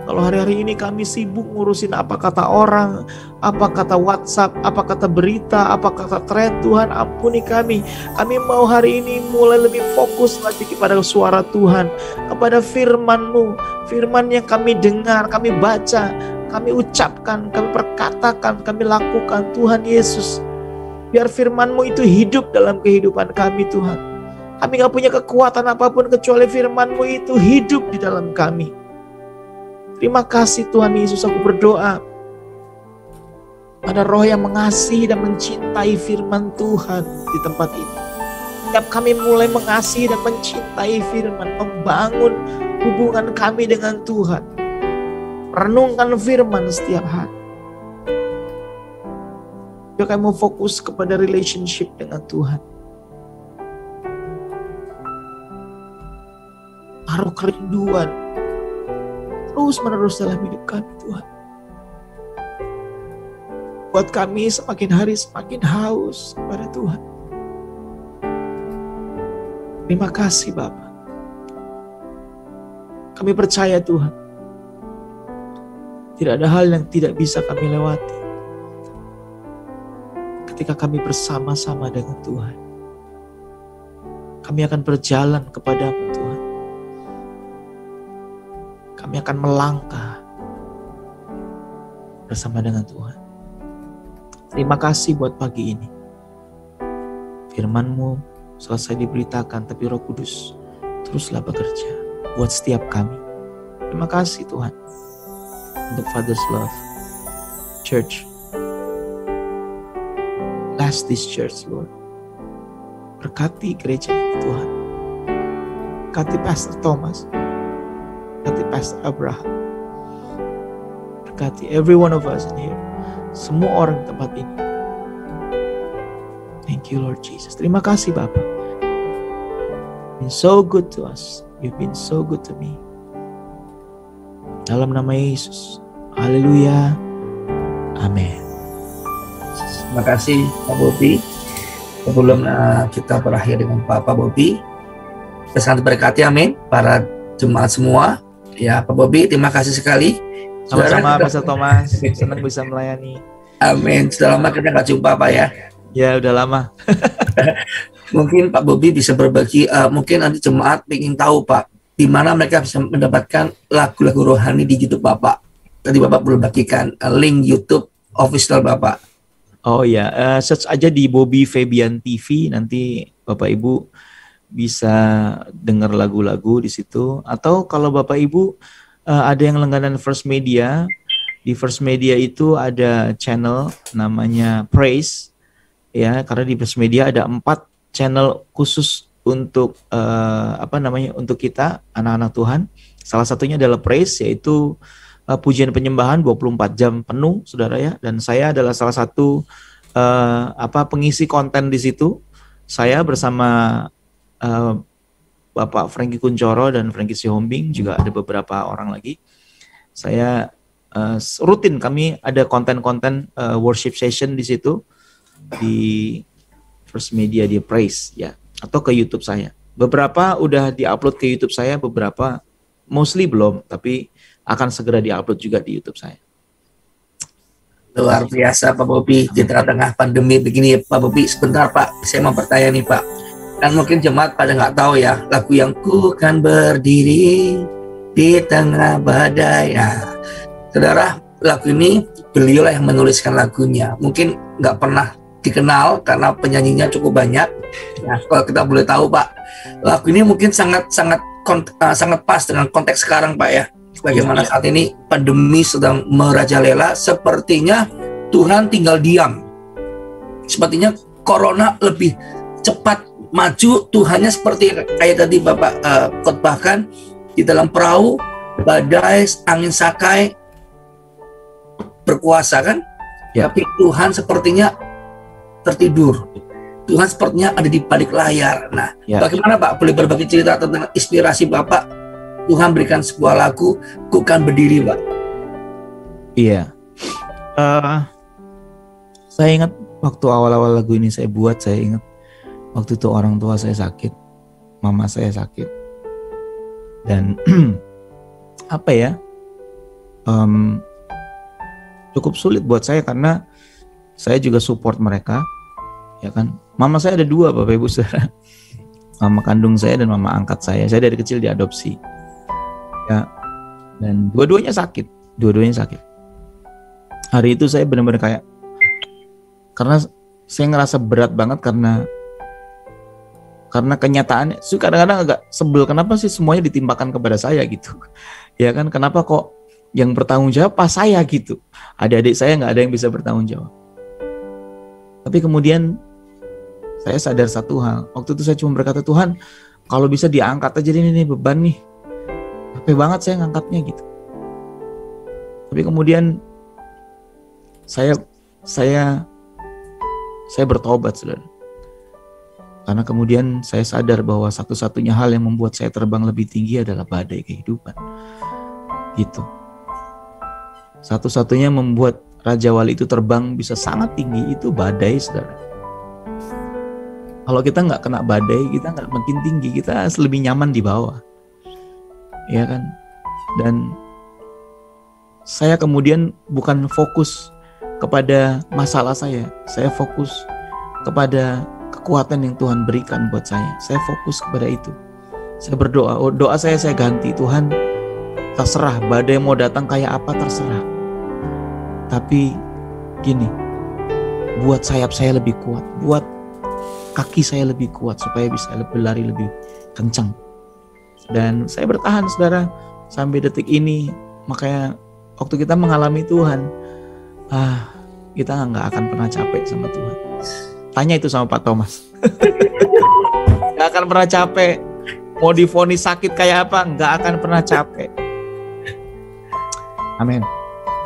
Kalau hari-hari ini kami sibuk ngurusin apa kata orang, apa kata WhatsApp, apa kata berita, apa kata tren, Tuhan ampuni kami. Kami mau hari ini mulai lebih fokus lagi kepada suara Tuhan, kepada firman-Mu. Firman yang kami dengar, kami baca, kami ucapkan, kami perkatakan, kami lakukan. Tuhan Yesus, biar firman-Mu itu hidup dalam kehidupan kami Tuhan. Kami gak punya kekuatan apapun kecuali firman-Mu itu hidup di dalam kami. Terima kasih Tuhan Yesus, aku berdoa ada roh yang mengasihi dan mencintai firman Tuhan di tempat ini. Setiap kami mulai mengasihi dan mencintai firman, membangun hubungan kami dengan Tuhan. Renungkan firman setiap hari. Biar kami mau fokus kepada relationship dengan Tuhan. Taruh kerinduan terus menerus dalam hidup kami Tuhan. Buat kami semakin hari semakin haus kepada Tuhan. Terima kasih Bapa. Kami percaya Tuhan, tidak ada hal yang tidak bisa kami lewati ketika kami bersama-sama dengan Tuhan. Kami akan berjalan kepadamu Tuhan. Kami akan melangkah bersama dengan Tuhan. Terima kasih buat pagi ini. Firman-Mu selesai diberitakan, tapi Roh Kudus teruslah bekerja buat setiap kami. Terima kasih Tuhan untuk Father's Love Church. Bless this church, Lord. Berkati gereja ini Tuhan. Berkati Pastor Thomas. Berkati Pastor Abraham. Berkati every one of us in here. Semua orang di tempat ini. Thank you Lord Jesus. Terima kasih Bapa. You've been so good to us. You've been so good to me. Dalam nama Yesus. Haleluya. Amin. Terima kasih Pak Bobi. Sebelum kita berakhir dengan Pak Bobi, kita sangat berkati, amin, para jemaat semua. Ya Pak Bobi, terima kasih sekali. Sama-sama Pastor Thomas, senang bisa melayani. Amin. Sudah lama kita nggak jumpa Pak ya. Ya udah lama. Mungkin Pak Bobi bisa berbagi, mungkin nanti jemaat ingin tahu Pak, di mana mereka bisa mendapatkan lagu-lagu rohani di YouTube Bapak. Tadi Bapak belum bagikan link YouTube official Bapak. Oh ya, search aja di Bobby Fabian TV, nanti Bapak Ibu bisa dengar lagu-lagu di situ. Atau kalau Bapak Ibu ada yang langganan First Media, di First Media itu ada channel namanya Praise, ya, karena di First Media ada 4 channel khusus untuk untuk kita anak-anak Tuhan. Salah satunya adalah Praise, yaitu pujian penyembahan 24 jam penuh, saudara ya. Dan saya adalah salah satu pengisi konten di situ. Saya bersama Bapak Frankie Kuncoro dan Frankie Sihombing, juga ada beberapa orang lagi. Saya rutin, kami ada konten-konten worship session di situ di First Media, di Praise ya, atau ke YouTube saya. Beberapa udah diupload ke YouTube saya, beberapa mostly belum, tapi akan segera diupload juga di YouTube saya. Luar biasa Pak Bobi, di tengah-tengah pandemi begini Pak Bobi. Sebentar Pak, saya mau bertanya nih Pak. Kan mungkin jemaat pada nggak tahu ya, lagu yang ku kan berdiri di tengah badai. Nah, saudara, lagu ini beliau lah yang menuliskan lagunya. Mungkin nggak pernah dikenal karena penyanyinya cukup banyak. Nah, kalau kita boleh tahu Pak, lagu ini mungkin sangat pas dengan konteks sekarang Pak ya. Bagaimana saat ini pandemi sedang merajalela, sepertinya Tuhan tinggal diam. Sepertinya corona lebih cepat maju, Tuhannya seperti kayak tadi Bapak khotbahkan, di dalam perahu, badai, angin sakai berkuasa kan? Ya. Tapi Tuhan sepertinya tertidur. Tuhan sepertinya ada di balik layar. Nah, bagaimana Pak? Boleh berbagi cerita tentang inspirasi Bapak? Tuhan berikan sebuah lagu, ku kan berdiri Pak. Iya. Saya ingat waktu awal-awal lagu ini saya buat, saya ingat waktu itu orang tua saya sakit, mama saya sakit. Dan cukup sulit buat saya karena saya juga support mereka, ya kan. Mama saya ada 2 Bapak Ibu saudara. Mama kandung saya dan mama angkat saya. Saya dari kecil diadopsi. Ya, dan dua-duanya sakit. Hari itu saya benar-benar karena saya ngerasa berat banget karena kenyataannya. Kadang-kadang agak sebel, kenapa sih semuanya ditimpakan kepada saya gitu. Ya kan, kenapa kok yang bertanggung jawab pas saya gitu. Adik-adik saya nggak ada yang bisa bertanggung jawab. Tapi kemudian saya sadar satu hal. Waktu itu saya cuma berkata, Tuhan, kalau bisa diangkat aja ini beban nih. Capek banget saya ngangkatnya gitu. Tapi kemudian saya bertobat, saudara. Karena kemudian saya sadar bahwa satu-satunya hal yang membuat saya terbang lebih tinggi adalah badai kehidupan. Gitu. Satu-satunya membuat Raja Wali itu terbang bisa sangat tinggi itu badai, saudara. Kalau kita nggak kena badai, kita nggak makin tinggi, kita lebih nyaman di bawah. Ya kan? Dan saya kemudian bukan fokus kepada masalah saya fokus kepada kekuatan yang Tuhan berikan buat saya. Saya fokus kepada itu. Saya berdoa, doa saya ganti, Tuhan terserah badai mau datang kayak apa terserah. Tapi gini, buat sayap saya lebih kuat, buat kaki saya lebih kuat supaya bisa berlari lebih kencang. Dan saya bertahan, saudara, sampai detik ini. Makanya waktu kita mengalami Tuhan, kita nggak akan pernah capek sama Tuhan. Tanya itu sama Pak Thomas. Nggak akan pernah capek. Mau divonis sakit kayak apa, nggak akan pernah capek. Amin.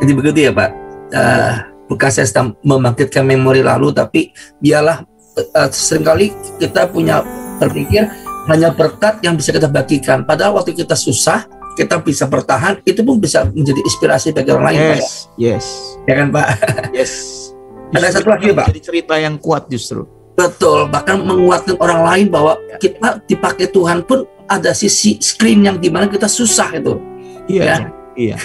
Jadi begitu ya Pak. Bukan saya sedang membangkitkan memori lalu, tapi biarlah seringkali kita punya berpikir hanya berkat yang bisa kita bagikan. Padahal waktu kita susah, kita bisa bertahan, itu pun bisa menjadi inspirasi bagi orang lain, Pak. Yes. Ya kan, Pak? Yes. Ada satu lagi, Pak. Jadi cerita yang kuat justru. Betul, bahkan menguatkan orang lain bahwa kita dipakai Tuhan pun ada sisi screen yang dimana kita susah itu. Iya. Ya? Iya.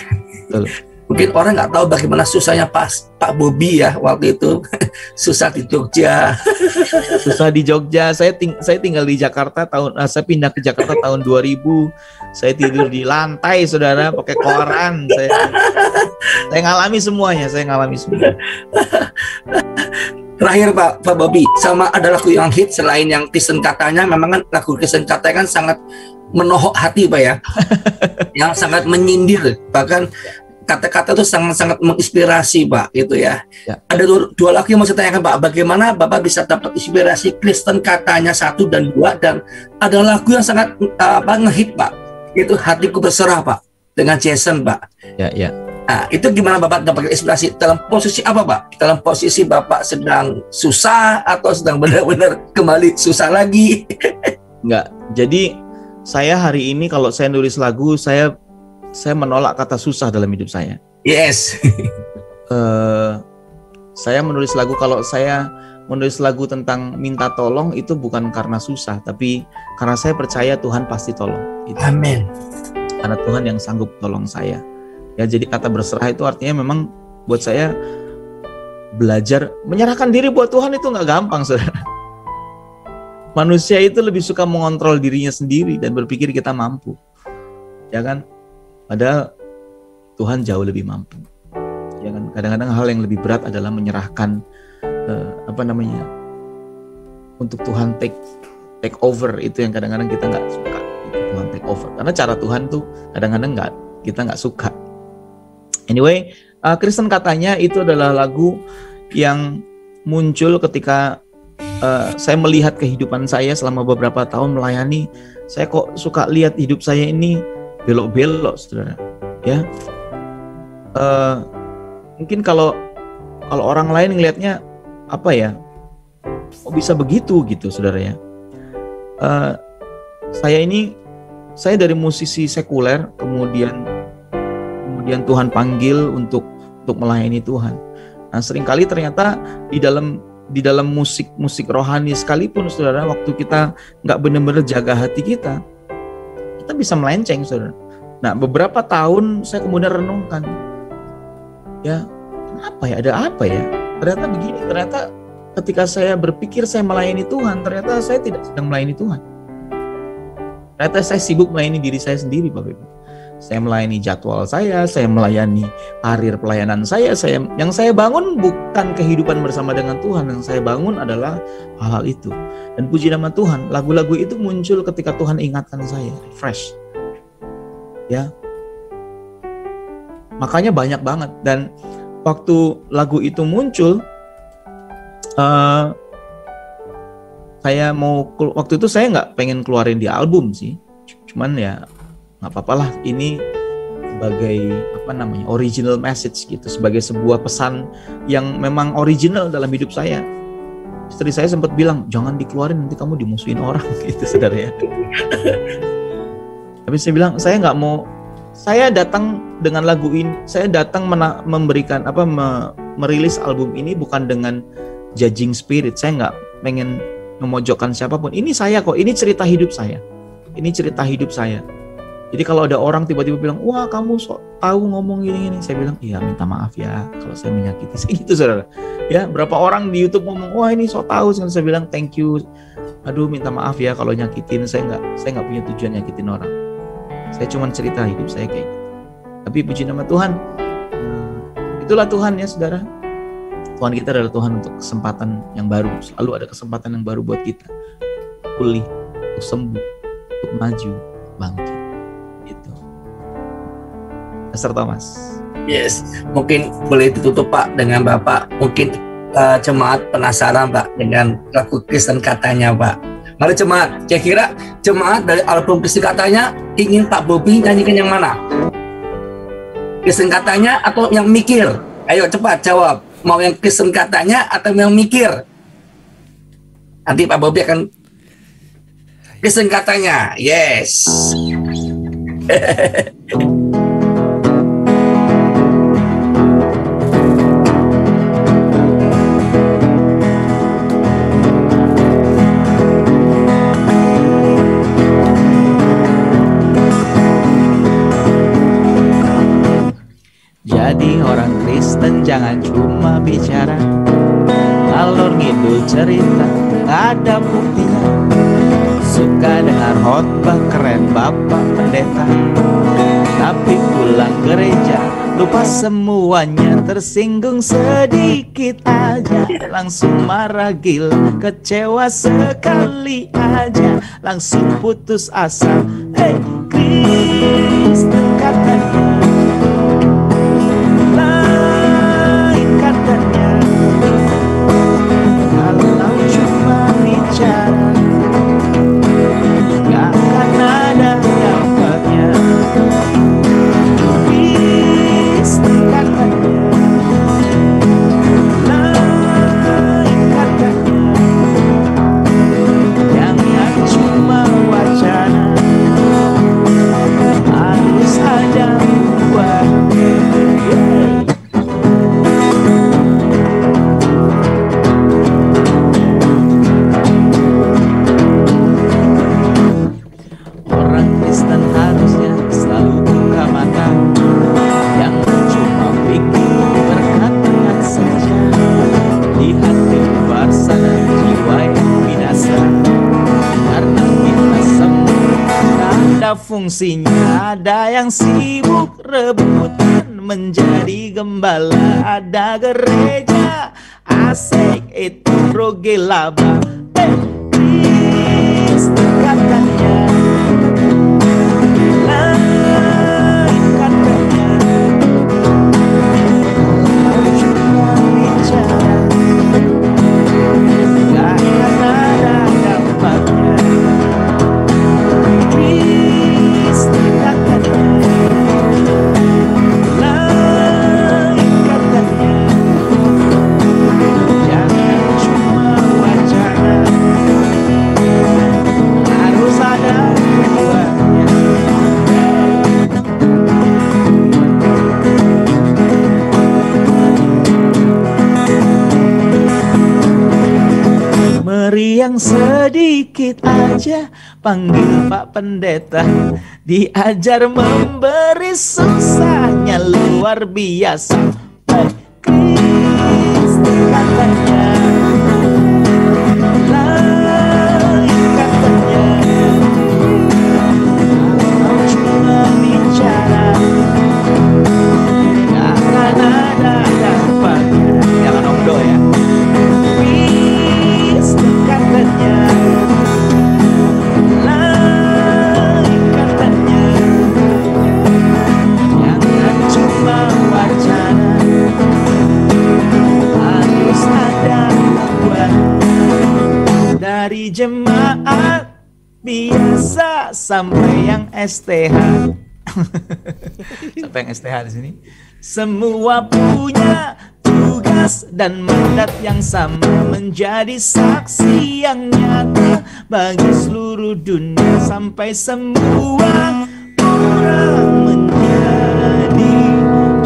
Betul. Mungkin orang nggak tahu bagaimana susahnya Pak Bobi ya waktu itu. Susah di Jogja. Susah di Jogja. Saya tinggal di Jakarta saya pindah ke Jakarta tahun 2000. Saya tidur di lantai, saudara, pakai koran. Saya ngalami semuanya. Terakhir Pak Bobby, sama ada lagu yang hit selain yang Kristen Katanya, memang kan lagu Kristen Katanya kan sangat menohok hati Pak ya, yang sangat menyindir, bahkan kata-kata itu sangat-sangat menginspirasi Pak gitu ya. Ada dua lagu yang mau saya tanyakan Pak, bagaimana Bapak bisa dapat inspirasi Kristen Katanya 1 dan 2, dan ada lagu yang sangat ngehit Pak, itu Hatiku Berserah Pak, dengan Jason Pak. Ya. Nah, itu gimana Bapak dapat inspirasi? Dalam posisi apa Pak? Dalam posisi Bapak sedang susah atau sedang benar-benar kembali susah lagi? Enggak. Jadi saya hari ini kalau saya nulis lagu, saya menolak kata susah dalam hidup saya. Yes. Saya menulis lagu, kalau saya menulis lagu tentang minta tolong itu bukan karena susah, tapi karena saya percaya Tuhan pasti tolong. Gitu. Amin. Karena Tuhan yang sanggup tolong saya. Ya, jadi kata berserah itu artinya memang buat saya belajar menyerahkan diri buat Tuhan itu nggak gampang, saudara. Manusia itu lebih suka mengontrol dirinya sendiri dan berpikir kita mampu, ya kan? Padahal Tuhan jauh lebih mampu. Ya kan? Kadang-kadang hal yang lebih berat adalah menyerahkan untuk Tuhan take over, itu yang kadang-kadang kita nggak suka. Tuhan take over karena cara Tuhan tuh kadang-kadang kita nggak suka. Anyway, Kristen Katanya itu adalah lagu yang muncul ketika saya melihat kehidupan saya selama beberapa tahun melayani. Saya kok suka lihat hidup saya ini belok-belok, saudara. Ya, mungkin kalau orang lain ngelihatnya apa ya, kok bisa begitu gitu, saudara ya. Saya dari musisi sekuler, kemudian Tuhan panggil untuk melayani Tuhan. Nah, seringkali ternyata di dalam musik rohani sekalipun, saudara, waktu kita nggak benar-benar jaga hati kita bisa melenceng, saudara. Nah, beberapa tahun saya kemudian renungkan, ya, kenapa ya, ada apa ya? Ternyata begini, ternyata ketika saya berpikir saya melayani Tuhan, ternyata saya tidak sedang melayani Tuhan. Ternyata saya sibuk melayani diri saya sendiri, Bapak Ibu. Saya melayani jadwal saya melayani karir pelayanan saya. Yang saya bangun bukan kehidupan bersama dengan Tuhan, yang saya bangun adalah hal-hal itu. Dan puji nama Tuhan, lagu-lagu itu muncul ketika Tuhan ingatkan saya, refresh. Ya. Makanya banyak banget. Dan waktu lagu itu muncul, waktu itu saya nggak pengen keluarin di album sih. Cuman ya nggak apa-apa lah, ini sebagai original message gitu, sebagai sebuah pesan yang memang original dalam hidup saya. Istri saya sempat bilang, jangan dikeluarin, nanti kamu dimusuhin orang gitu, saudara ya. Tapi saya bilang, saya nggak mau. Saya datang dengan lagu ini, saya datang memberikan merilis album ini bukan dengan judging spirit. Saya nggak pengen memojokkan siapapun. Ini saya kok, ini cerita hidup saya. Ini cerita hidup saya. Jadi kalau ada orang tiba-tiba bilang, wah kamu sok tahu ngomong gini-gini, saya bilang, iya minta maaf ya kalau saya menyakiti. Gitu, saudara. Ya, berapa orang di YouTube ngomong, wah ini sok tahu, saya bilang thank you. Aduh, minta maaf ya kalau nyakitin. Saya nggak punya tujuan nyakitin orang. Saya cuma cerita hidup saya kayak gitu. Tapi puji nama Tuhan, itulah Tuhan ya, saudara. Tuhan kita adalah Tuhan untuk kesempatan yang baru. Selalu ada kesempatan yang baru buat kita. Pulih, untuk sembuh, untuk maju, bangkit. Gitu. Pastor Thomas. Yes, mungkin boleh ditutup Pak dengan Bapak. Mungkin jemaat penasaran Pak dengan lagu Kristen Katanya Pak. Mari jemaat, kira-kira jemaat dari album Kristen Katanya ingin Pak Bobby nyanyikan yang mana? Kristen Katanya atau yang mikir? Ayo cepat jawab. Mau yang Kristen Katanya atau yang mikir? Nanti Pak Bobby akan Kristen Katanya. Yes. Jadi orang Kristen jangan cuma bicara, ngalor ngidul cerita, gak ada buktinya. Suka dengar khotbah keren Bapak Pendeta, tapi pulang gereja lupa semuanya, tersinggung sedikit aja, langsung marah gila, kecewa sekali aja, langsung putus asa. Hey, Kristen katanya, lain katanya, kalau cuma bicara gak akan ada dampaknya. Kristen katanya, lain katanya, jangan cuma wacana, harus ada buahnya. Orang Kristen harusnya selalu buka mata, jangan cuma pikir berkata saja. Lihat di luar sana jiwa yang binasa, karena kita semua tak ada fungsinya. Ada yang sibuk rebutan menjadi gembala, ada gereja asik itu roge laba. Kristen katanya, lain katanya, kalau cuma bicara gak akan ada dampaknya. Kristen katanya, lain katanya, jangan cuma wacana, harus ada buahnya. Meriang sedikit aja, panggil Pak Pendeta, diajar memberi susahnya luar biasa. Kristen katanya, lain katanya, kalau cuma bicara gak akan ada dampaknya. Jangan omdo ya. Kristen katanya, lain katanya, jangan cuma wacana, harus ada buah. Dari jemaat biasa sampai yang STH. Sampai yang STH di sini. Semua punya tugas dan mandat yang sama, menjadi saksi yang nyata bagi seluruh dunia, sampai semua orang menjadi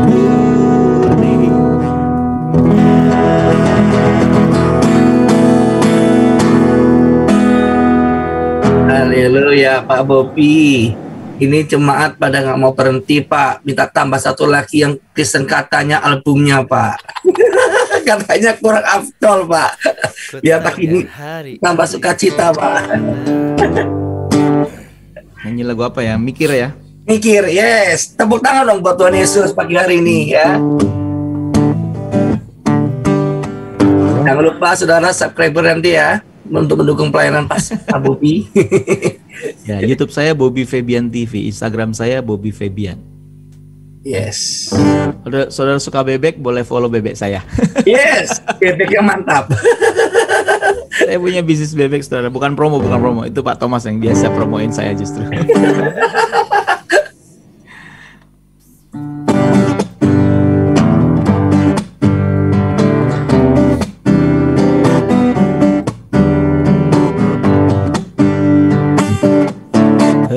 muridnya. Haleluya Pak Bobi. Ini jemaat pada nggak mau berhenti Pak, minta tambah satu lagi yang Kristen katanya albumnya Pak. Katanya kurang afdol Pak. Biar tak ini tambah sukacita Pak. Nyanyi lagu apa ya? Mikir ya? Mikir, yes. Tepuk tangan dong buat Tuhan Yesus pagi hari ini ya. Jangan lupa saudara subscriber nanti ya, untuk mendukung pelayanan Pak Bobi. Ya, YouTube saya Bobby Febian TV, Instagram saya Bobby Febian. Yes. Saudara suka bebek, boleh follow bebek saya. Yes, bebek yang mantap. Saya punya bisnis bebek, saudara. Bukan promo. Itu Pak Thomas yang biasa promoin saya justru.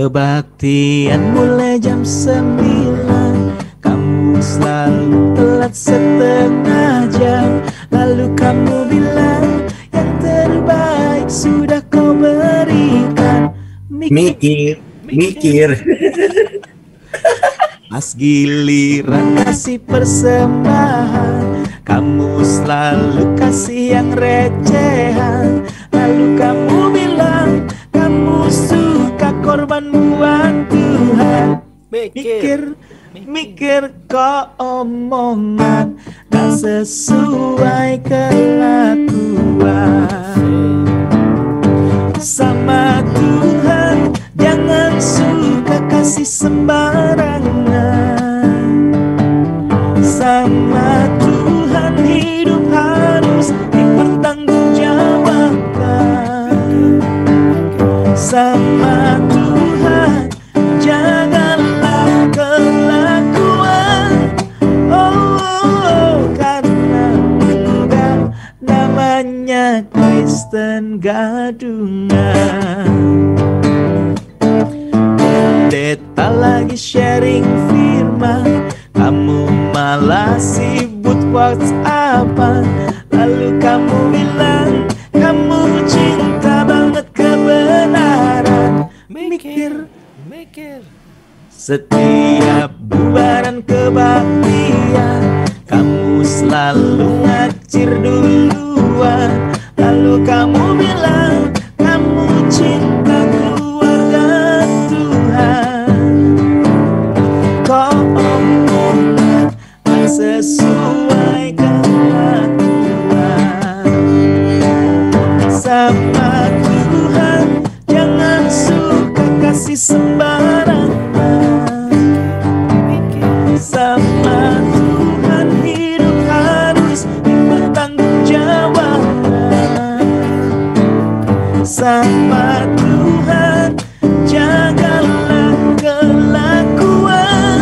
Kebaktian mulai jam 9, kamu selalu telat setengah jam. Lalu kamu bilang yang terbaik sudah kau berikan. Mikir. Pas giliran kasih persembahan, kamu selalu kasih yang recehan. Lalu kamu bilang kamu suka korban buat Tuhan. Mikir keomongan tak sesuai kelakuan. Sama Tuhan jangan suka kasih sembarangan. Sama Tuhan hidup harus dipertanggungjawabkan. Sama Tuhan janganlah kelakuan. Karena enggak namanya Kristen gadungan. Pendeta lagi sharing firman, kamu malah sibuk WhatsApp-an. Lalu kamu bilang kamu cinta banget kebenaran. Mikir setiap bubaran kebaktian, kamu selalu ngacir duluan. Lalu kamu bilang kamu cinta keluarga Tuhan. Kau omongan tak sesuai kelakuan. Sama Tuhan jangan suka kasih sembarangan. Sama Tuhan hidup harus dipertanggungjawabkan. Sama Tuhan janganlah kelakuan.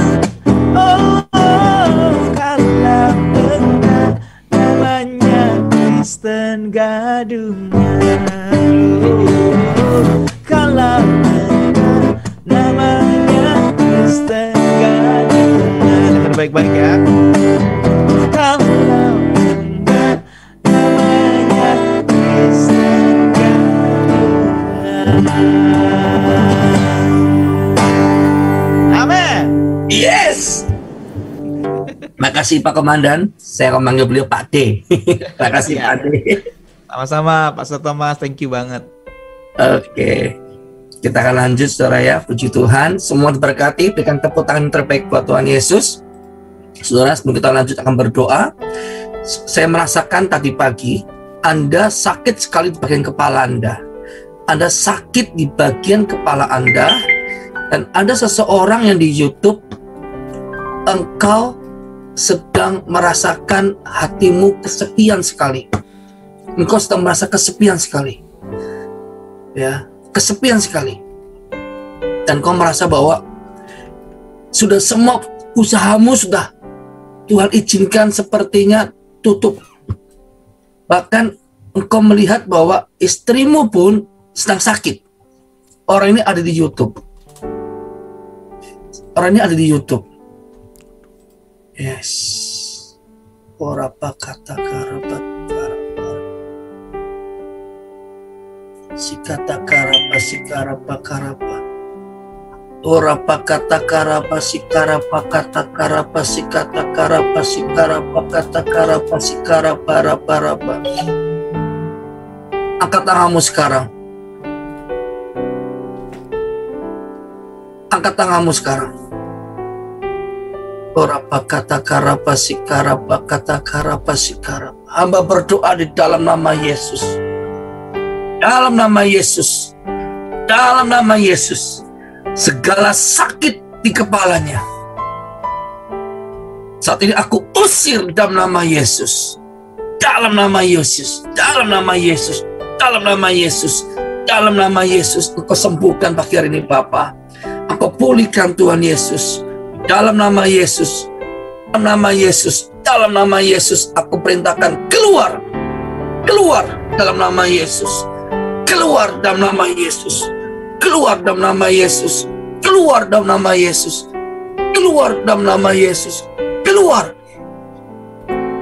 Kalau enggak namanya Kristen gadungan. Kalau enggak namanya Kristen gadungan. Dengar baik-baik ya. Kalau enggak namanya Kristen gadungan. Amin. Yes. Makasih Pak Komandan. Saya akan manggil beliau Pak D. Makasih Pak D. Sama-sama Pastor Thomas, thank you banget. Oke. Kita akan lanjut saudara ya. Puji Tuhan. Semua diberkati. Berikan tepuk tangan terbaik buat Tuhan Yesus. Saudara, sebelum kita lanjut akan berdoa. Saya merasakan tadi pagi Anda sakit sekali di bagian kepala Anda. Anda sakit di bagian kepala Anda. Dan ada seseorang yang di YouTube, engkau sedang merasakan hatimu kesepian sekali. Engkau sedang merasa kesepian sekali. Ya, kesepian sekali. Dan kau merasa bahwa sudah semua usahamu sudah Tuhan izinkan sepertinya tutup. Bahkan engkau melihat bahwa istrimu pun sedang sakit. Orang ini ada di YouTube. Orang ini ada di YouTube. Yes. Orapa kata karabat karapa. Sikata karapa sikarapa karapa. Orapa kata karapa sikarapa kata karapa sikata karapa sikarapa kata karapa sikarapa rapa rapa. Angkat tanganmu sekarang. Angkat tanganmu sekarang. Orapa kata karapa sikarapa kata karapa sikarapa. Hamba berdoa di dalam nama Yesus. Dalam nama Yesus. Dalam nama Yesus. Segala sakit di kepalanya saat ini aku usir dalam nama Yesus. Dalam nama Yesus. Dalam nama Yesus. Dalam nama Yesus. Dalam nama Yesus. Engkau sembuhkan pagi hari ini Bapa. Engkau pulihkan Tuhan Yesus. Dalam nama Yesus. Dalam nama Yesus. Dalam nama Yesus. Aku perintahkan keluar. Keluar dalam nama Yesus. Keluar dalam nama Yesus. Keluar dalam nama Yesus. Keluar dalam nama Yesus. Keluar dalam nama Yesus. Keluar.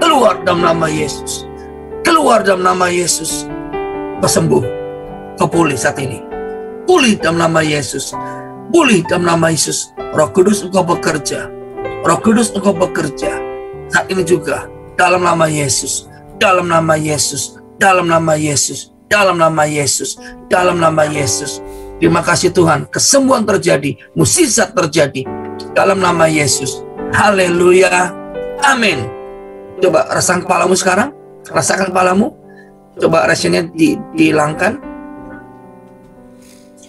Keluar dalam nama Yesus. Keluar dalam nama Yesus. Kau sembuh. Kau pulih saat ini. Pulih dalam nama Yesus. Pulih dalam nama Yesus. Roh Kudus engkau bekerja. Roh Kudus engkau bekerja. Saat ini juga. Dalam nama Yesus. Dalam nama Yesus. Dalam nama Yesus. Dalam nama Yesus. Dalam nama Yesus. Terima kasih Tuhan. Kesembuhan terjadi. Mukjizat terjadi. dalam nama Yesus. Haleluya. Amin. Coba rasakan kepalamu sekarang. Rasakan kepalamu. Coba resinnya dihilangkan.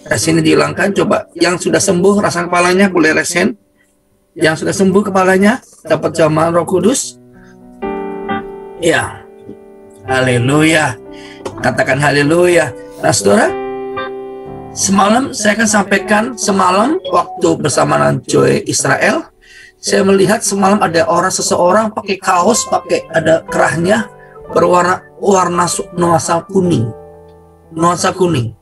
Resinnya dihilangkan. Coba yang sudah sembuh rasakan kepalanya, boleh resin. Yang sudah sembuh kepalanya dapat jamaah Roh Kudus. Ya. Haleluya. Katakan haleluya. Nah, saudara, semalam saya akan sampaikan, semalam waktu bersama Joy Israel, saya melihat semalam ada seseorang pakai kaos, pakai ada kerahnya berwarna nuansa kuning. Nuansa kuning.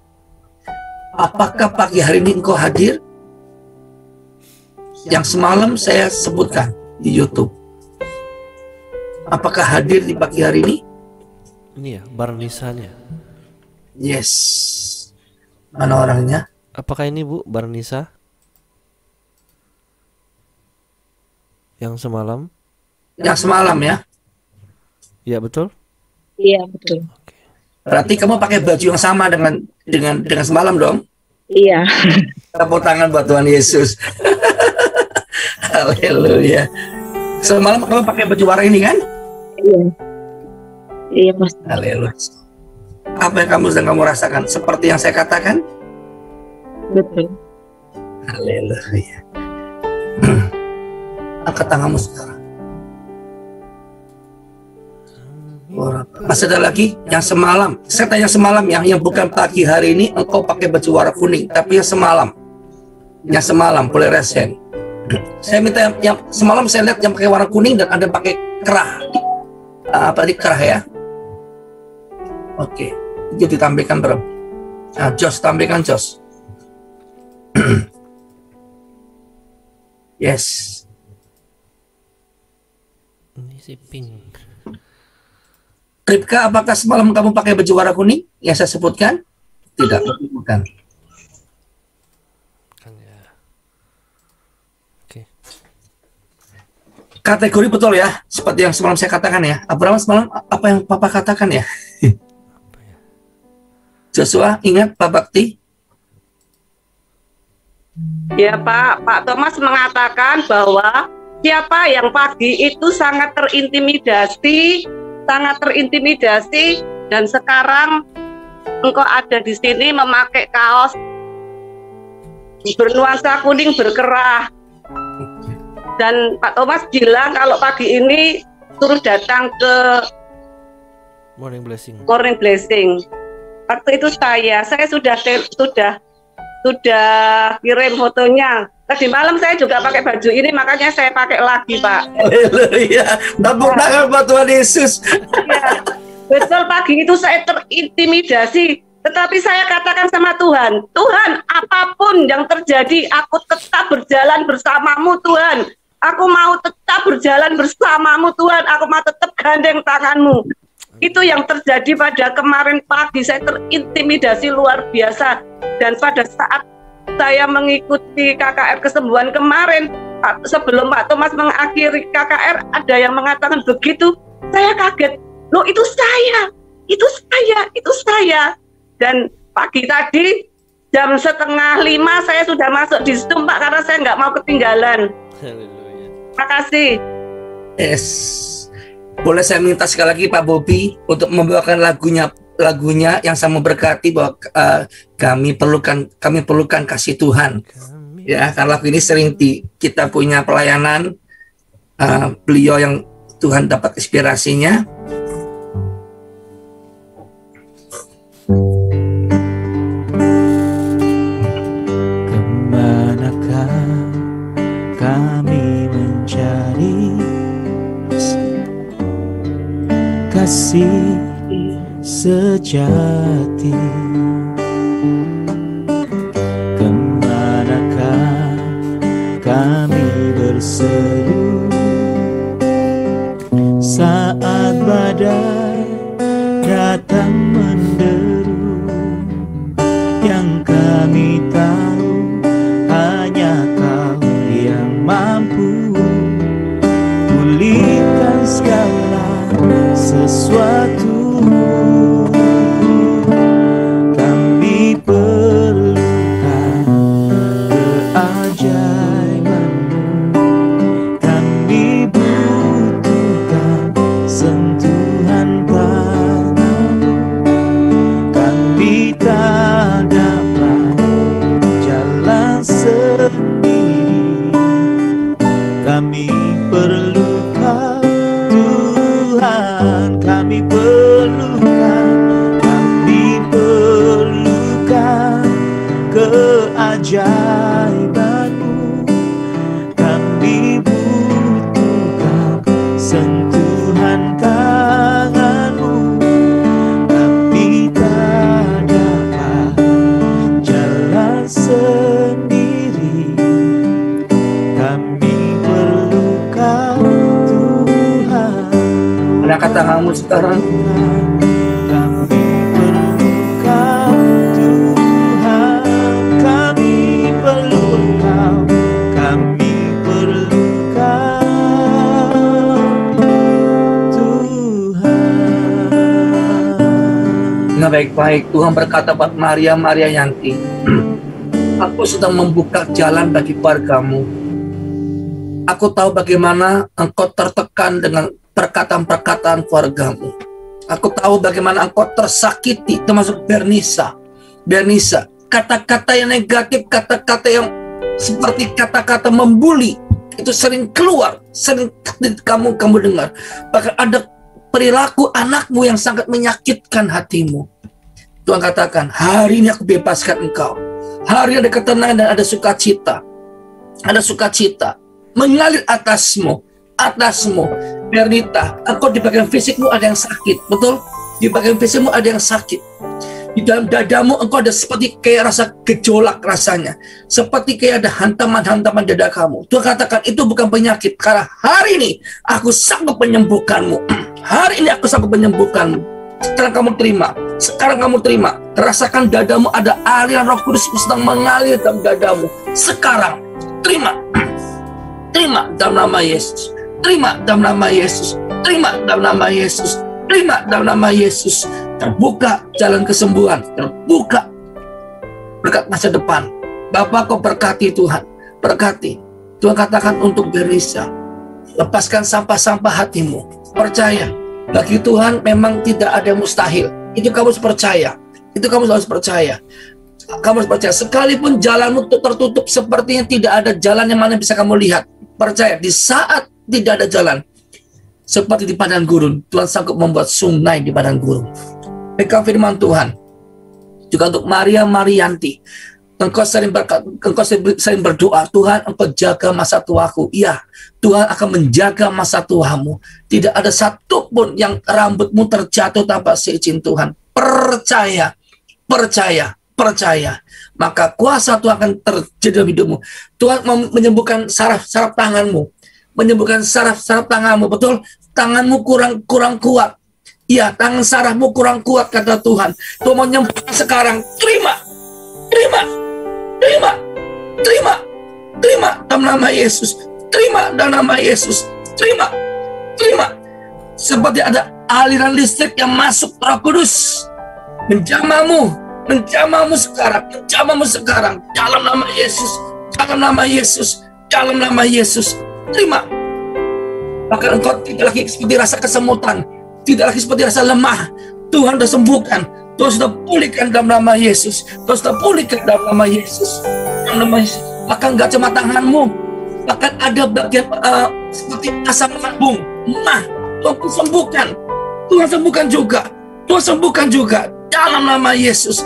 Apakah pagi hari ini engkau hadir? Yang semalam saya sebutkan di YouTube. Apakah hadir di pagi hari ini? Ini ya, Barnisanya. Yes. Mana orangnya? Apakah ini Bu, Barnisa? Yang semalam? Yang semalam ya? Iya betul? Iya betul. Berarti kamu pakai baju yang sama dengan semalam dong? Iya. Tepuk tangan buat Tuhan Yesus. Haleluya. Semalam kamu pakai baju warna ini kan? Iya. Iya Mas. Haleluya. Apa yang kamu rasakan? Seperti yang saya katakan? Betul. Haleluya. Angkat tanganmu sekarang. Masih ada lagi yang semalam. Saya tanya semalam yang bukan pagi hari ini engkau pakai baju warna kuning, tapi yang semalam. Yang semalam boleh resen. Saya minta yang semalam saya lihat yang pakai warna kuning dan ada pakai kerah. Apa tadi kerah ya? Oke, itu ditampilkan bro. Nah, Jos tampilkan Jos. Yes. Ini si pink. Ripka, apakah semalam kamu pakai baju warna kuning yang saya sebutkan? Tidak, bukan. Kan ya. Oke. Kategori betul ya, seperti yang semalam saya katakan ya. Abraham semalam apa yang Papa katakan ya? Joshua, ingat Pak Bakti? Ya Pak Thomas mengatakan bahwa siapa yang pagi itu sangat terintimidasi dan sekarang engkau ada di sini memakai kaos bernuansa kuning berkerah. Dan Pak Thomas bilang kalau pagi ini suruh datang ke Morning Blessing. Waktu itu saya sudah kirim fotonya. Tadi malam saya juga pakai baju ini, makanya saya pakai lagi, Pak. Haleluya. Tepuk tangan buat Tuhan Yesus. Ya, betul, pagi itu saya terintimidasi. Tetapi saya katakan sama Tuhan, Tuhan, apapun yang terjadi, aku tetap berjalan bersamamu, Tuhan. Aku mau tetap berjalan bersamamu, Tuhan. Aku mau tetap gandeng tanganmu. Itu yang terjadi pada kemarin pagi. Saya terintimidasi luar biasa. Dan pada saat saya mengikuti KKR kesembuhan kemarin, sebelum Pak Thomas mengakhiri KKR, ada yang mengatakan begitu. Saya kaget. Loh, itu saya. Dan pagi tadi jam 4:30 saya sudah masuk di Zoom, Pak, karena saya nggak mau ketinggalan. Haleluya. Terima kasih. Yes. Boleh saya minta sekali lagi Pak Bobby untuk membawakan lagunya yang sama berkati bahwa kami perlukan kasih Tuhan. Ya, karena lagu ini sering kita punya pelayanan beliau yang Tuhan dapat inspirasinya. Kemanakah kami mencari kasih sejati? Kemanakah kami berseru saat badai datang menderu? Yang kami tahu hanya Kau yang mampu pulihkan segala sesuatu. Kami perlukan keajaiban-Mu. dibutuhkan sentuhan tanganmu, tapi tak dapat jalan sendiri. Kami perlu Kau Tuhan. Angkat tanganmu sekarang. Kami perlu Kau Tuhan. Kami perlu Kau. Kami perlu Kau Tuhan. Nah, baik-baik. Tuhan berkata buat Maria Yanti, aku sedang membuka jalan bagi keluargamu. Aku tahu bagaimana engkau tertekan dengan perkataan-perkataan keluargamu. Aku tahu bagaimana engkau tersakiti, termasuk Bernisa, kata-kata yang negatif, kata-kata yang seperti kata-kata membuli, itu sering keluar, sering kamu dengar. Bahkan ada perilaku anakmu yang sangat menyakitkan hatimu. Tuhan katakan, hari ini aku bebaskan engkau. Hari ini ada ketenangan dan ada sukacita. Ada sukacita mengalir atasmu. Bernita, engkau di bagian fisikmu ada yang sakit, betul? Di bagian fisikmu ada yang sakit. Di dalam dadamu engkau ada seperti kayak rasa gejolak rasanya, seperti kayak ada hantaman-hantaman dada kamu. Tuhan katakan itu bukan penyakit, karena hari ini aku sanggup menyembuhkanmu. Hari ini aku sanggup menyembuhkanmu. Sekarang kamu terima. Rasakan dadamu ada aliran Roh Kudus sedang mengalir dalam dadamu. Sekarang terima dalam nama Yesus. Terima dalam nama Yesus. Terima dalam nama Yesus. Terima dalam nama Yesus. Terbuka jalan kesembuhan. Terbuka berkat masa depan. Bapa, kau berkati Tuhan. Berkati. Tuhan katakan untuk Bernisa, lepaskan sampah-sampah hatimu. Percaya. Bagi Tuhan memang tidak ada yang mustahil. Itu kamu harus percaya. Kamu harus percaya. Sekalipun jalanmu tertutup, sepertinya tidak ada jalan yang mana bisa kamu lihat. Percaya, di saat tidak ada jalan, seperti di padang gurun, Tuhan sanggup membuat sungai di padang gurun. Pegang firman Tuhan juga untuk Maria Marianti. Engkau sering berdoa, Tuhan, engkau jaga masa tuaku. Iya, Tuhan akan menjaga masa tuamu. Tidak ada satupun yang rambutmu terjatuh tanpa seizin Tuhan. Percaya. Maka kuasa Tuhan akan terjadi dalam hidupmu. Tuhan menyembuhkan saraf tanganmu. Menyembuhkan saraf tanganmu, betul? Tanganmu kurang kuat. Iya, tangan sarafmu kurang kuat, kata Tuhan. Tuhan mau menyembuhkan sekarang. Terima dalam nama Yesus. Terima dalam nama Yesus. Terima. Seperti ada aliran listrik yang masuk Roh Kudus menjamamu sekarang dalam nama Yesus. Terima. Bahkan engkau tidak lagi seperti rasa kesemutan, tidak lagi seperti rasa lemah. Tuhan sudah sembuhkan. Tuhan sudah pulihkan dalam nama Yesus. Bahkan gak cuma tanganmu, bahkan ada bagian seperti asam lambung, Tuhan sembuhkan. Tuhan sembuhkan juga. Dalam nama Yesus.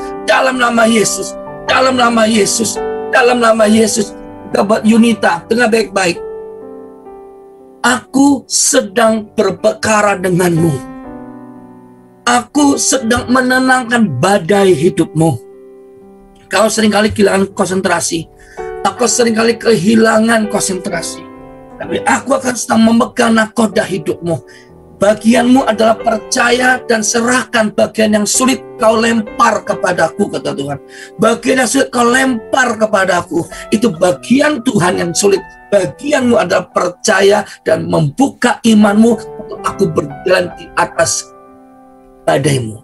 Buat Yunita, dengar baik-baik. Aku sedang berperkara denganmu. Aku sedang menenangkan badai hidupmu. Kau seringkali kehilangan konsentrasi. Aku seringkali kehilangan konsentrasi. Tapi aku akan sedang memegang nakoda hidupmu. Bagianmu adalah percaya dan serahkan bagian yang sulit kau lempar kepadaku, kata Tuhan. Bagian yang sulit kau lempar kepadaku, itu bagian Tuhan yang sulit. Bagianmu adalah percaya dan membuka imanmu untuk aku berjalan di atas badaimu.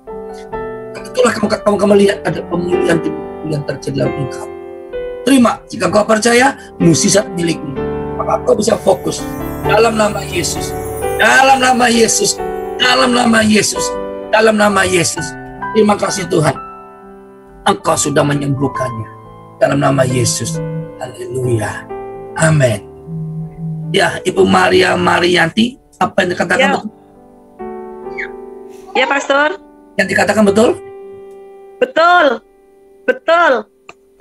Itulah kamu lihat ada pemulihan yang terjadi dalam engkau. Terima, jika kau percaya, mukjizat milikmu. Maka kau bisa fokus dalam nama Yesus. Dalam nama Yesus. Terima kasih Tuhan. Engkau sudah menyembuhkannya. Dalam nama Yesus. Haleluya. Amin. Ya, Ibu Maria Marianti, apa yang dikatakan betul? Ya, Pastor. Yang dikatakan betul? Betul.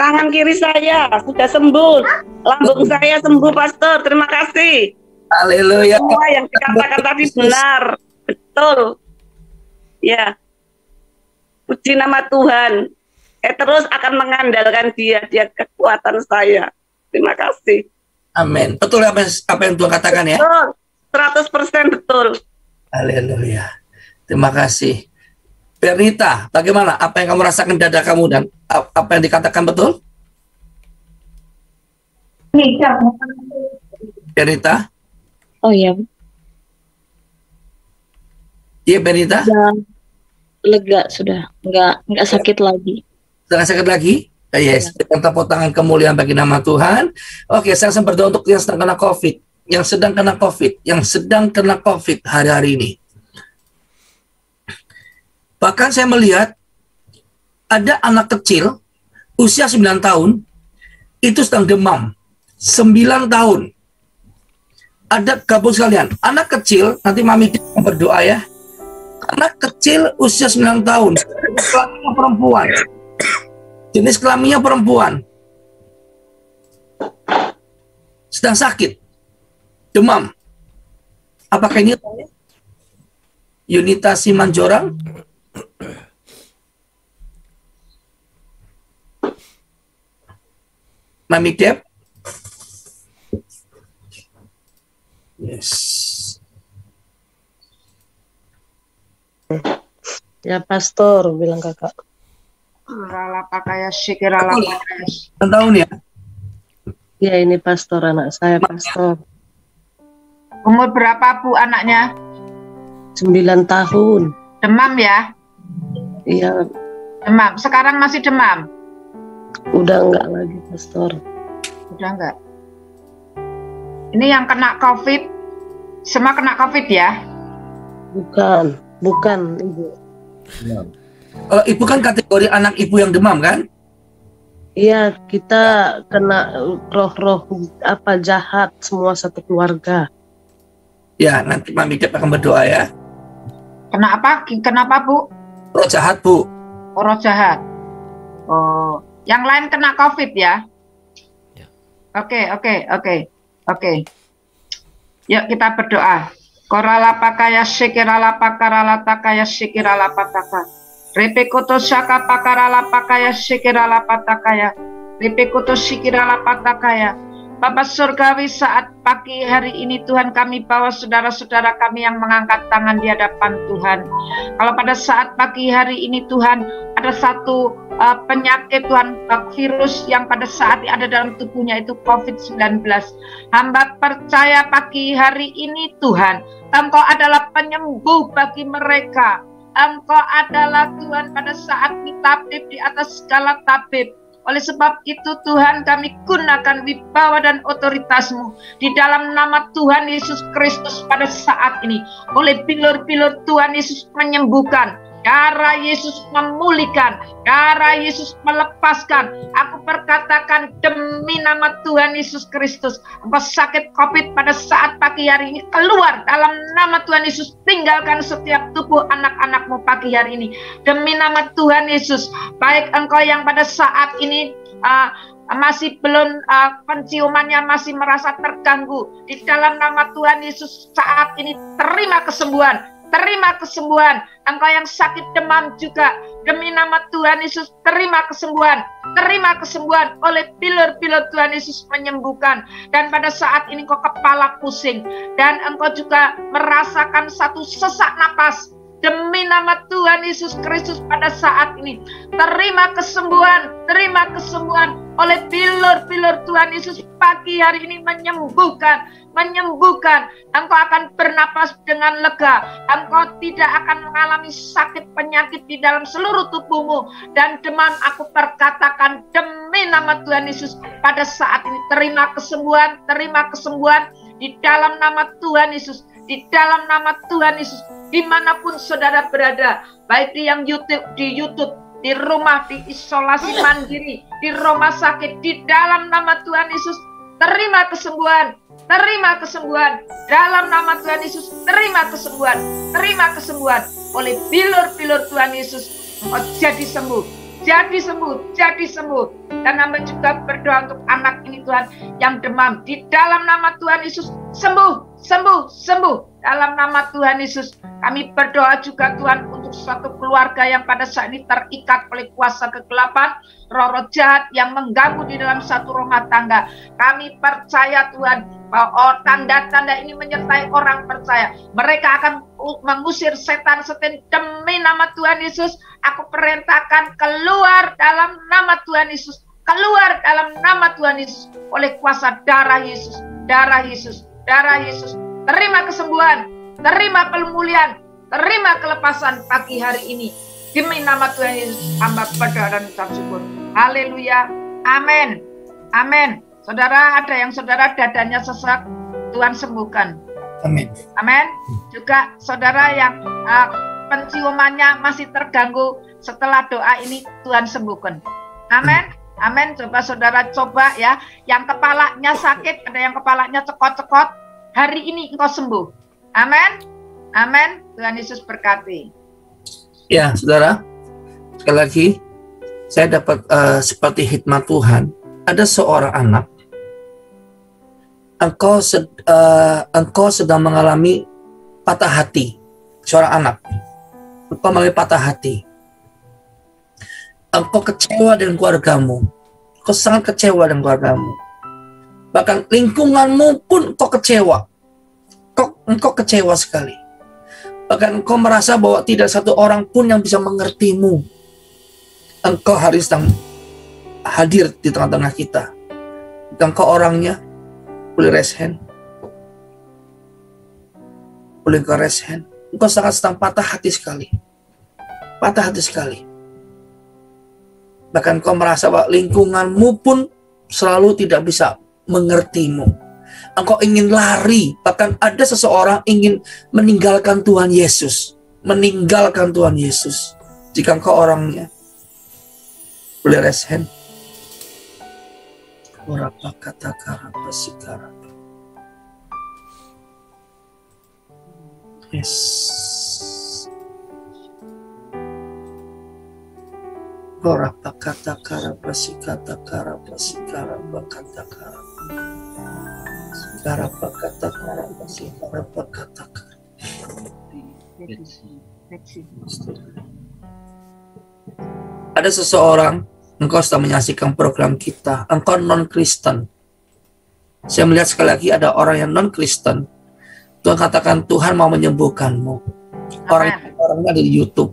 tangan kiri saya sudah sembuh, lambung saya sembuh, Pastor. Terima kasih. Haleluya. Semua yang dikatakan tadi benar, betul. Ya, puji nama Tuhan. Saya terus akan mengandalkan Dia kekuatan saya. Terima kasih. Amin. Betul apa yang Tuhan katakan ya? Betul, 100% betul. Haleluya. Terima kasih. Bernita, bagaimana? Apa yang kamu rasakan dada kamu dan apa yang dikatakan betul? Bernita? Oh iya, Iya Bernita? sudah lega sudah, nggak sakit lagi. Sedang sakit lagi? Yes. Dengan tepuk tangan kemuliaan bagi nama Tuhan. Oke, saya akan berdoa untuk yang sedang kena COVID, yang sedang kena COVID hari-hari ini. Bahkan saya melihat ada anak kecil usia 9 tahun itu sedang demam. 9 tahun. Ada gabung sekalian. Anak kecil, nanti Mami berdoa ya. Anak kecil usia 9 tahun. Kelaminnya perempuan. Jenis kelaminnya perempuan. Sedang sakit. Demam. Apakah ini Yunita Simanjorang? Mami Deb? Yes. Ya pastor, bilang kakak. Rala pakaya shikirala pakaya. 9 tahun ya? Ya ini pastor, anak saya pastor. Umur berapa Bu anaknya? 9 tahun. Demam ya? Iya, Demam. Sekarang masih demam? udah enggak lagi pastor. Udah enggak? Ini yang kena COVID, semua kena COVID ya? Bukan ibu. Ibu kan kategori anak ibu yang demam kan? Iya, kita kena roh-roh apa jahat semua satu keluarga. Ya, nanti Mami Deb akan berdoa ya. Kena apa? Kenapa Bu? Roh jahat Bu. Roh jahat. Oh, yang lain kena COVID ya? Ya. Oke. Yuk kita berdoa. Korala pakaya shikirala pakarala takaya shikirala pataka. Repekoto shaka pakarala pakaya shikirala patakaya. Repekoto shikirala patakaya. Bapak Surgawi, saat pagi hari ini Tuhan, kami bawa saudara-saudara kami yang mengangkat tangan di hadapan Tuhan. Kalau pada saat pagi hari ini Tuhan, ada satu penyakit Tuhan, virus yang pada saat ini ada dalam tubuhnya itu COVID-19. Hamba percaya pagi hari ini Tuhan, Engkau adalah penyembuh bagi mereka. Engkau adalah Tuhan pada saat ini tabib di atas segala tabib. Oleh sebab itu Tuhan, kami gunakan wibawa dan otoritas-Mu di dalam nama Tuhan Yesus Kristus pada saat ini. Oleh bilur-bilur Tuhan Yesus menyembuhkan, darah Yesus memulihkan, darah Yesus melepaskan. Aku perkatakan demi nama Tuhan Yesus Kristus, engkau sakit COVID pada saat pagi hari ini keluar dalam nama Tuhan Yesus. Tinggalkan setiap tubuh anak-anak-Mu pagi hari ini demi nama Tuhan Yesus. Baik engkau yang pada saat ini masih belum penciumannya masih merasa terganggu, di dalam nama Tuhan Yesus saat ini terima kesembuhan. Terima kesembuhan. Engkau yang sakit demam juga, demi nama Tuhan Yesus terima kesembuhan. Terima kesembuhan. Oleh bilur-bilur Tuhan Yesus menyembuhkan. Dan pada saat ini engkau kepala pusing, dan engkau juga merasakan satu sesak napas, demi nama Tuhan Yesus Kristus pada saat ini terima kesembuhan. Terima kesembuhan. Oleh bilur-bilur Tuhan Yesus pagi hari ini menyembuhkan. Engkau akan bernapas dengan lega. Engkau tidak akan mengalami sakit penyakit di dalam seluruh tubuhmu. Dan demam, aku perkatakan demi nama Tuhan Yesus pada saat ini terima kesembuhan di dalam nama Tuhan Yesus. Di dalam nama Tuhan Yesus, dimanapun saudara berada, baik di yang di YouTube, di rumah, di isolasi mandiri, di rumah sakit, di dalam nama Tuhan Yesus, terima kesembuhan. Terima kesembuhan dalam nama Tuhan Yesus. Terima kesembuhan oleh bilur-bilur Tuhan Yesus. Engkau jadi sembuh. Dan hamba juga berdoa untuk anak ini Tuhan yang demam. Di dalam nama Tuhan Yesus, sembuh, sembuh, sembuh. Dalam nama Tuhan Yesus, kami berdoa juga Tuhan untuk suatu keluarga yang pada saat ini terikat oleh kuasa kegelapan, roh-roh jahat yang mengganggu di dalam satu rumah tangga. Kami percaya Tuhan bahwa tanda-tanda ini menyertai orang percaya. Mereka akan mengusir setan-setan demi nama Tuhan Yesus. Aku perintahkan keluar dalam nama Tuhan Yesus. Keluar dalam nama Tuhan Yesus oleh kuasa darah Yesus, darah Yesus, darah Yesus. Terima kesembuhan, terima pemulihan, terima kelepasan pagi hari ini. Demi nama Tuhan Yesus, hamba berdoa dan ucap syukur. Haleluya, amin, amin. Saudara, ada yang saudara dadanya sesak, Tuhan sembuhkan. Amin. Amin. Juga saudara yang penciumannya masih terganggu, setelah doa ini Tuhan sembuhkan. Amin. Amin. Coba saudara coba ya, yang kepalanya sakit, ada yang kepalanya cekot-cekot, hari ini engkau sembuh. Amin. Amin. Tuhan Yesus berkati. Ya, saudara, sekali lagi saya dapat seperti hikmat Tuhan. Ada seorang anak, engkau sedang mengalami patah hati. Seorang anak, engkau mengalami patah hati. Engkau kecewa dengan keluargamu. Engkau sangat kecewa dengan keluargamu. Bahkan lingkunganmu pun engkau kecewa. Engkau kecewa sekali. Bahkan engkau merasa bahwa tidak satu orang pun yang bisa mengertimu. Engkau hari sedang hadir di tengah-tengah kita. Engkau orangnya, boleh raise hand. Boleh engkau raise hand. Engkau sangat sedang patah hati sekali. Patah hati sekali. Bahkan kau merasa bahwa lingkunganmu pun selalu tidak bisa mengertimu. Engkau ingin lari, bahkan ada seseorang ingin meninggalkan Tuhan Yesus. Meninggalkan Tuhan Yesus. Jika engkau orangnya, boleh raise hand. Orapa kata karapa sikara. Yes. Orapa kata karapa sikata karapa sikarapa kata karapa. Karapa kata karapa sikarapa kata karapa. Ada seseorang, engkau sedang menyaksikan program kita, engkau non-Kristen. Saya melihat sekali lagi ada orang yang non-Kristen. Tuhan katakan Tuhan mau menyembuhkanmu. Orangnya ada di YouTube.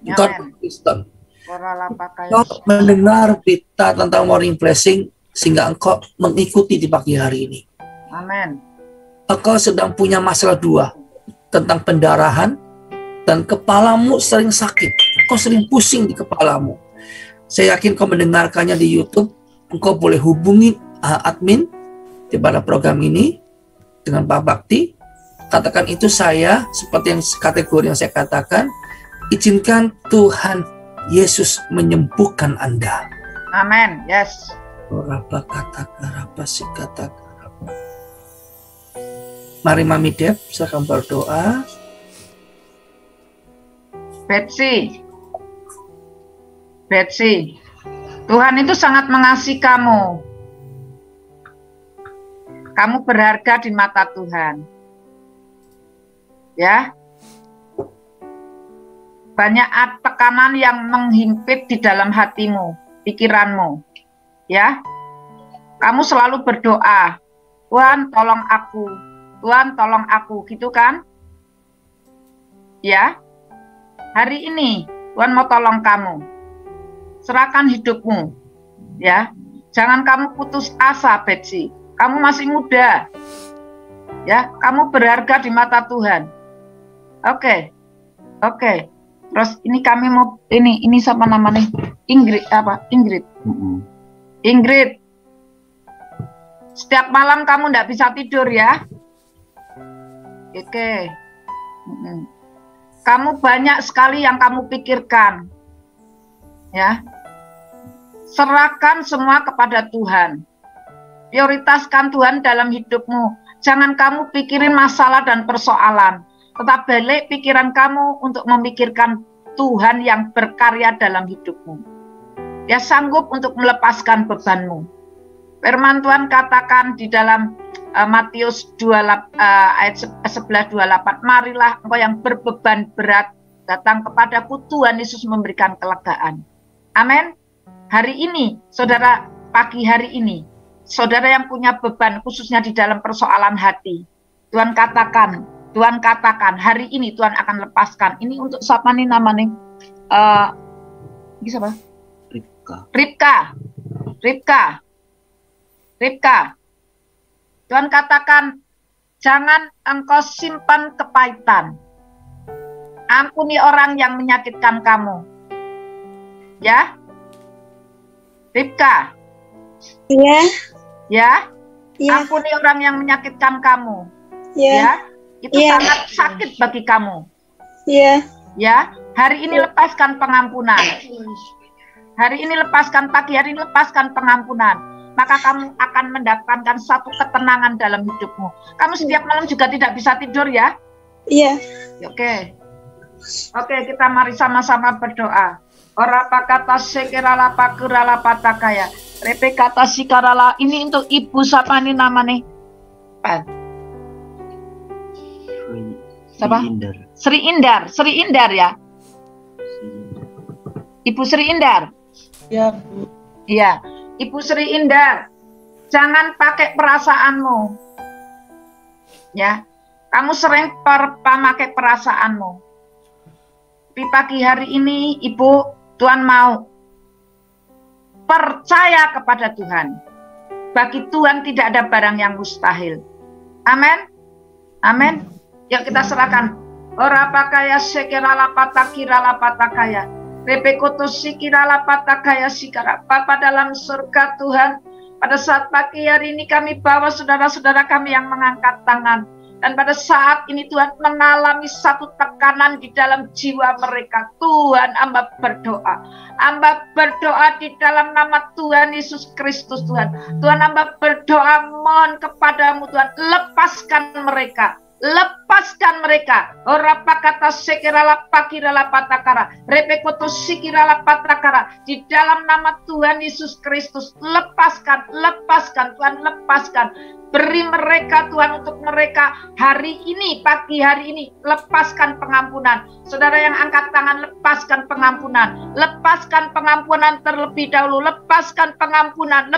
Engkau non-Kristen. Engkau mendengar berita tentang morning blessing sehingga engkau mengikuti di pagi hari ini. Amin. Engkau sedang punya masalah dua, tentang pendarahan dan kepalamu sering sakit. Engkau sering pusing di kepalamu. Saya yakin kau mendengarkannya di YouTube. Engkau boleh hubungi admin di pada program ini dengan Pak Bakti. Katakan itu saya, seperti yang kategori yang saya katakan. Izinkan Tuhan Yesus menyembuhkan Anda. Amin. Yes. Mari Mami Deb, silakan berdoa. Betsy, Tuhan itu sangat mengasihi kamu. Kamu berharga di mata Tuhan. Ya. Banyak tekanan yang menghimpit di dalam hatimu, pikiranmu. Ya. Kamu selalu berdoa, Tuhan tolong aku, Tuhan tolong aku, gitu kan? Ya. Hari ini Tuhan mau tolong kamu. Serahkan hidupmu. Ya. Jangan kamu putus asa, Betsy. Kamu masih muda. Ya, kamu berharga di mata Tuhan. Oke. Terus ini kami mau ini siapa namanya? Ingrid. Ingrid. Setiap malam kamu tidak bisa tidur ya. Oke. Kamu banyak sekali yang kamu pikirkan. Ya. Serahkan semua kepada Tuhan. Prioritaskan Tuhan dalam hidupmu. Jangan kamu pikirin masalah dan persoalan. Tetap balik pikiran kamu untuk memikirkan Tuhan yang berkarya dalam hidupmu. Dia sanggup untuk melepaskan bebanmu. Firman Tuhan katakan di dalam Matius 28, ayat 11-28, marilah engkau yang berbeban berat datang kepadaku, Tuhan Yesus memberikan kelegaan. Amin. Hari ini, saudara, pagi hari ini, saudara yang punya beban khususnya di dalam persoalan hati, Tuhan katakan hari ini Tuhan akan lepaskan. Ini untuk siapa nih namanya? Ini siapa? Ribka. Tuhan katakan, jangan engkau simpan kepahitan. Ampuni orang yang menyakitkan kamu. Ya? Ribka. Iya. Ya? Iya. Ampuni orang yang menyakitkan kamu. Iya. Ya? Itu Iya. sangat sakit bagi kamu. Iya. Ya? Hari ini lepaskan pengampunan. Hari ini lepaskan, pagi hari ini lepaskan pengampunan. Maka kamu akan mendapatkan satu ketenangan dalam hidupmu. Kamu setiap malam juga tidak bisa tidur ya? Iya. Oke, kita mari sama-sama berdoa. Ora pakata sekirala pakurala patakaya. Repe kata sikarala. Ini untuk ibu siapa nih namanya? Siapa? Sri Indar ya? Ibu Sri Indar. Ya, Bu. Iya, Ibu Sri Indar, jangan pakai perasaanmu. Ya, kamu sering pakai perasaanmu. Di pagi hari ini, Ibu, Tuhan mau percaya kepada Tuhan. Bagi Tuhan tidak ada barang yang mustahil. Amin. Amin. Yuk kita serahkan. Ora pakaya sekirala patakirala patakaya. Repekoto sikirala patakaya sikara. Bapa dalam surga Tuhan, pada saat pagi hari ini kami bawa saudara-saudara kami yang mengangkat tangan. Dan pada saat ini Tuhan mengalami satu tekanan di dalam jiwa mereka. Tuhan, hamba berdoa. Hamba berdoa di dalam nama Tuhan Yesus Kristus Tuhan. Tuhan, hamba berdoa mohon kepadamu Tuhan. Lepaskan mereka. Lepaskan mereka. Ora pakata sekirala pakirala patakara. Repekoto sikirala patakara. Di dalam nama Tuhan Yesus Kristus. Lepaskan Tuhan, lepaskan. Beri mereka Tuhan, untuk mereka hari ini, pagi hari ini, lepaskan pengampunan. Saudara yang angkat tangan, lepaskan pengampunan. Lepaskan pengampunan terlebih dahulu. Lepaskan pengampunan.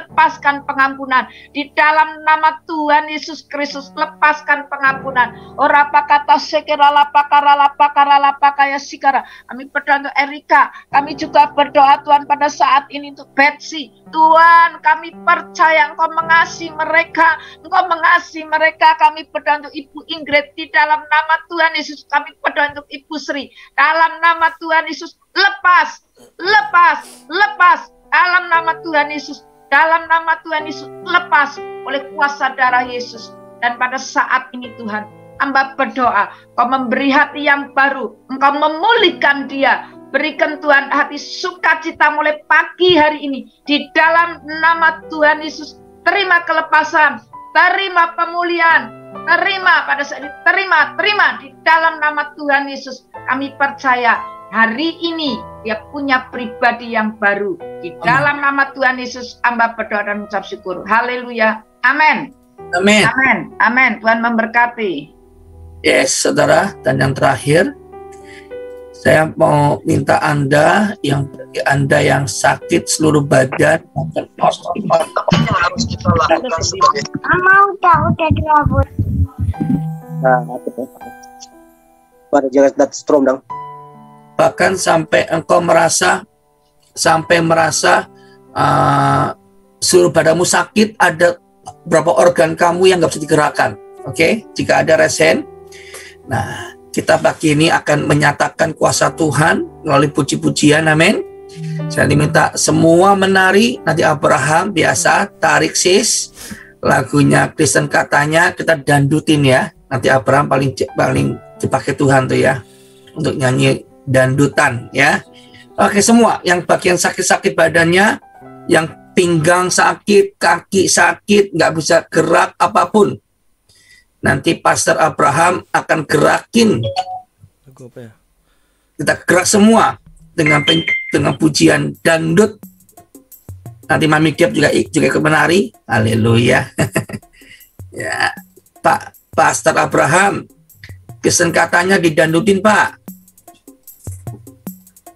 Di dalam nama Tuhan Yesus Kristus, lepaskan pengampunan. Ora pakata sekirala pakarala pakarala pakaya sikara. Kami berdoa untuk Erika. Kami juga berdoa Tuhan pada saat ini untuk Betsy. Tuhan, kami percaya Engkau mengasihi mereka. Kami berdoa untuk Ibu Ingrid. Di dalam nama Tuhan Yesus, kami berdoa untuk Ibu Sri. Dalam nama Tuhan Yesus, lepas. Dalam nama Tuhan Yesus, lepas oleh kuasa darah Yesus. Dan pada saat ini Tuhan, hamba berdoa, Kau memberi hati yang baru. Engkau memulihkan dia. Berikan Tuhan hati sukacita mulai pagi hari ini. Di dalam nama Tuhan Yesus, terima kelepasan, terima pemulihan, terima pada saat ini, terima di dalam nama Tuhan Yesus. Kami percaya hari ini dia punya pribadi yang baru. Di dalam nama Tuhan Yesus, hamba berdoa dan mengucap syukur. Haleluya. Amin. Tuhan memberkati. Yes, saudara. Dan yang terakhir, saya mau minta Anda yang sakit seluruh badan, harus kita lakukan sebagai Udah dirabut. Pada jalan dat strom dong. bahkan sampai engkau merasa seluruh badanmu sakit, ada beberapa organ kamu yang nggak bisa digerakkan. Oke, jika ada resen, nah kita pagi ini akan menyatakan kuasa Tuhan melalui puji-pujian, amin. Saya diminta semua menari, nanti Abraham biasa tarik sis, lagunya Kristen katanya kita dandutin ya. Nanti Abraham paling dipakai Tuhan tuh ya, untuk nyanyi dandutan ya. Oke, semua yang bagian sakit-sakit badannya, yang pinggang sakit, kaki sakit, nggak bisa gerak apapun, nanti Pastor Abraham akan gerakin. Kita gerak semua dengan pujian dandut Nanti Mami Kiep juga ikut menari. Haleluya. Ya, Pak Pastor Abraham, Kristen katanya didandutin Pak.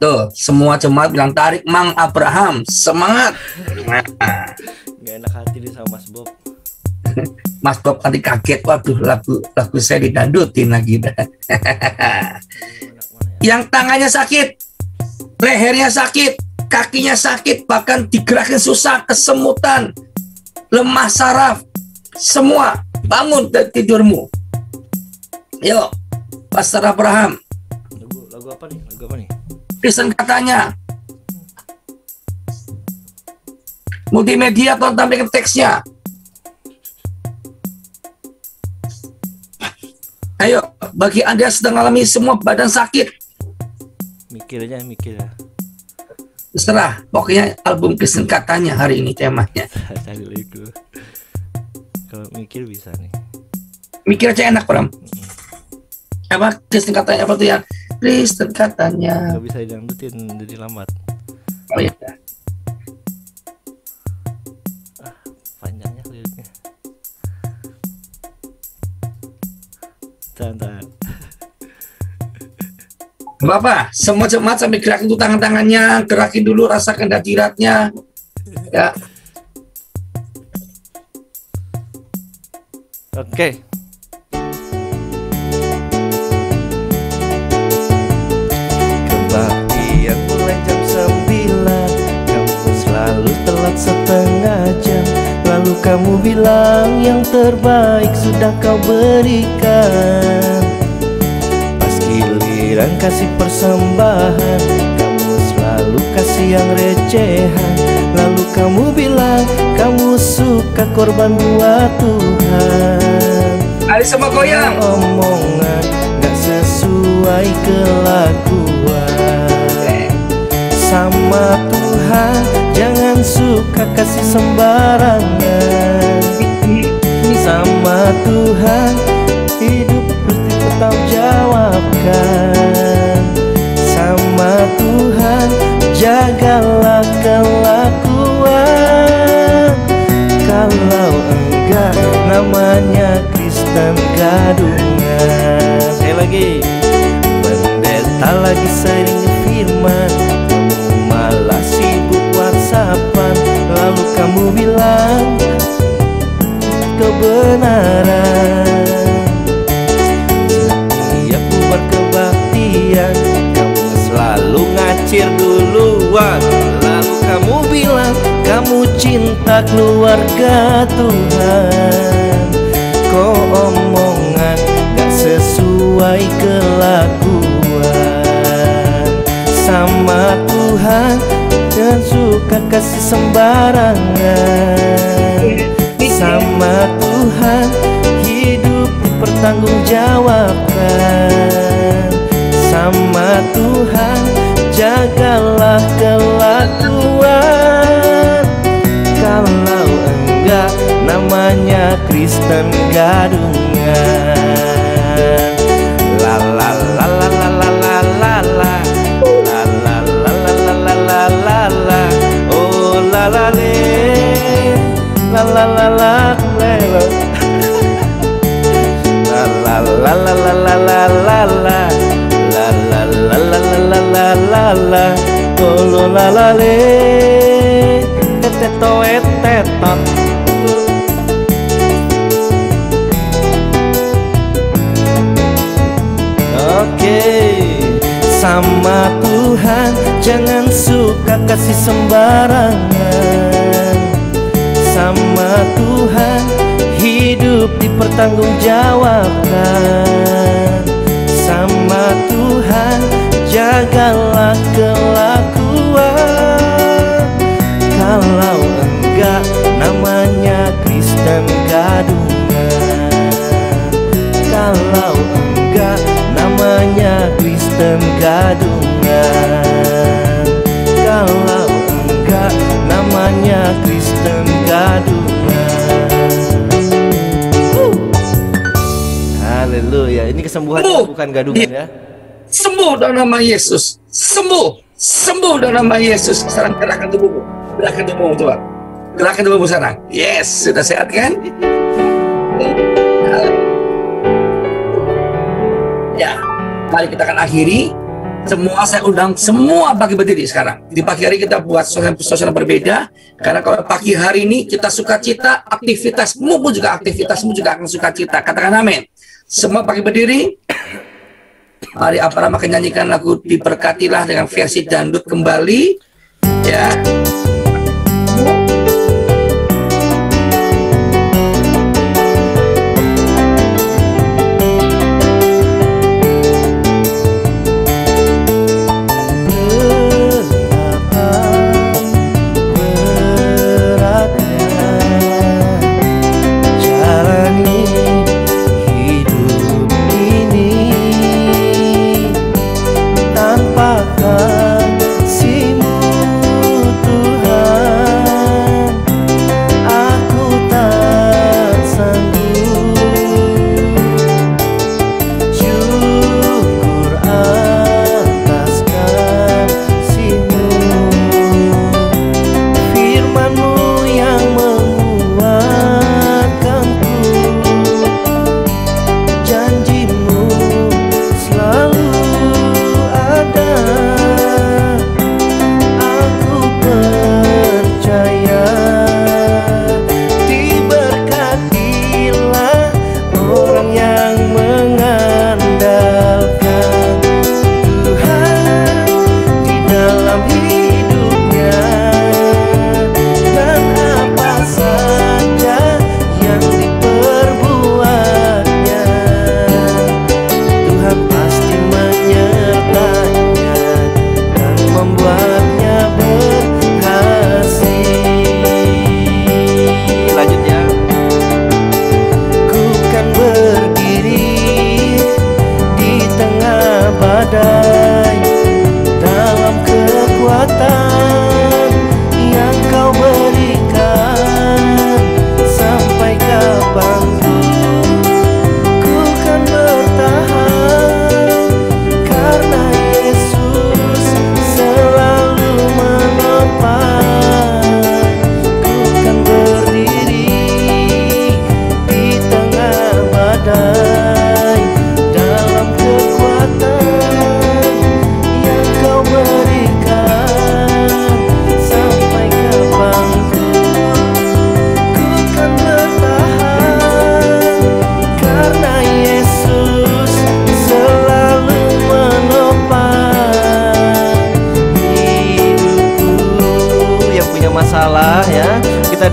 Tuh, semua jemaat bilang tarik Mang Abraham, semangat. Gak enak hati nih sama Mas Bob. Mas Bob tadi kaget, waduh lagu saya didandutin lagi. Yang tangannya sakit, lehernya sakit, kakinya sakit, bahkan digerakin susah, kesemutan, lemah saraf, semua bangun dari tidurmu. Yuk, Pastor Abraham. Lagu apa nih? Lagu apa nih? Kristen katanya. Multimedia atau tampilkan teksnya. Ayo, bagi Anda yang sedang alami semua badan sakit, Mikir ya. terserah. Pokoknya album Kristen katanya hari ini temanya. Cari lirik dulu. Kalau mikir bisa nih. Mikir aja enak, Bram. Apa Kristen katanya apa tuh yang Kristen katanya? Gak bisa didangdutin, jadi lambat. Oh iya. Panjangnya liriknya. Tahan. Bapak, semua jemaat sambil gerakin tuh tangan-tangannya, gerakin dulu, rasakan hadiratnya. Ya. Oke. Kebaktian mulai jam 9. Kamu selalu telat setengah jam. Lalu kamu bilang yang terbaik sudah kau berikan. Pas giliran kasih persembahan, kamu selalu kasih yang recehan. Lalu kamu bilang kamu suka korban buat Tuhan. Ayo semua goyang. Omongan gak sesuai kelakuan. Sama Tuhan jangan suka kasih sembarangan. Sama Tuhan hidup harus dipertanggungjawabkan. Sama Tuhan jagalah kelakuan. Kalau enggak namanya Kristen gadungan. Sekali lagi. Pendeta lagi sering firman, kamu malah sibuk WhatsAppan. Lalu kamu bilang kebenaran. Setiap bubar kebaktian, kamu selalu ngacir duluan. Lalu kamu bilang kamu cinta keluarga Tuhan. Kok omongan gak sesuai kelakuan. Sama Tuhan dan suka kasih sembarangan. Sama Tuhan hidup dipertanggungjawabkan. Sama Tuhan jagalah kelakuan. Kalau enggak namanya Kristen gadungan. La la la la la la la la la. La la la la la la la la la. Oh la la le. La la la la la. La la la la la la la la la. La la la la la la la la la. Oh la la le. Teteto etetot. Oke. Sama Tuhan jangan suka kasih sembarangan. Sama Tuhan hidup dipertanggungjawabkan. Sama Tuhan jagalah kelakuan. Kalau enggak namanya Kristen gadungan. Kalau enggak namanya Kristen gadungan. Kalau enggak namanya Kristen gadungan. Haleluya. Ini kesembuhan bukan gadungan ya. Sembuh dalam nama Yesus. Sembuh. Sembuh dalam nama Yesus. Sekarang gerakan tubuhmu. Gerakan tubuhmu, coba. Gerakan tubuhmu sekarang. Yes, sudah sehat kan? Ya, mari kita akan akhiri. Semua saya undang semua pagi berdiri sekarang. Di pagi hari kita buat suasana berbeda. Karena kalau pagi hari ini kita sukacita, aktivitasmu pun juga akan sukacita. Katakan amin. Semua pagi berdiri. Mari Aparat akan nyanyikan lagu Diberkatilah dengan versi dangdut kembali. Ya.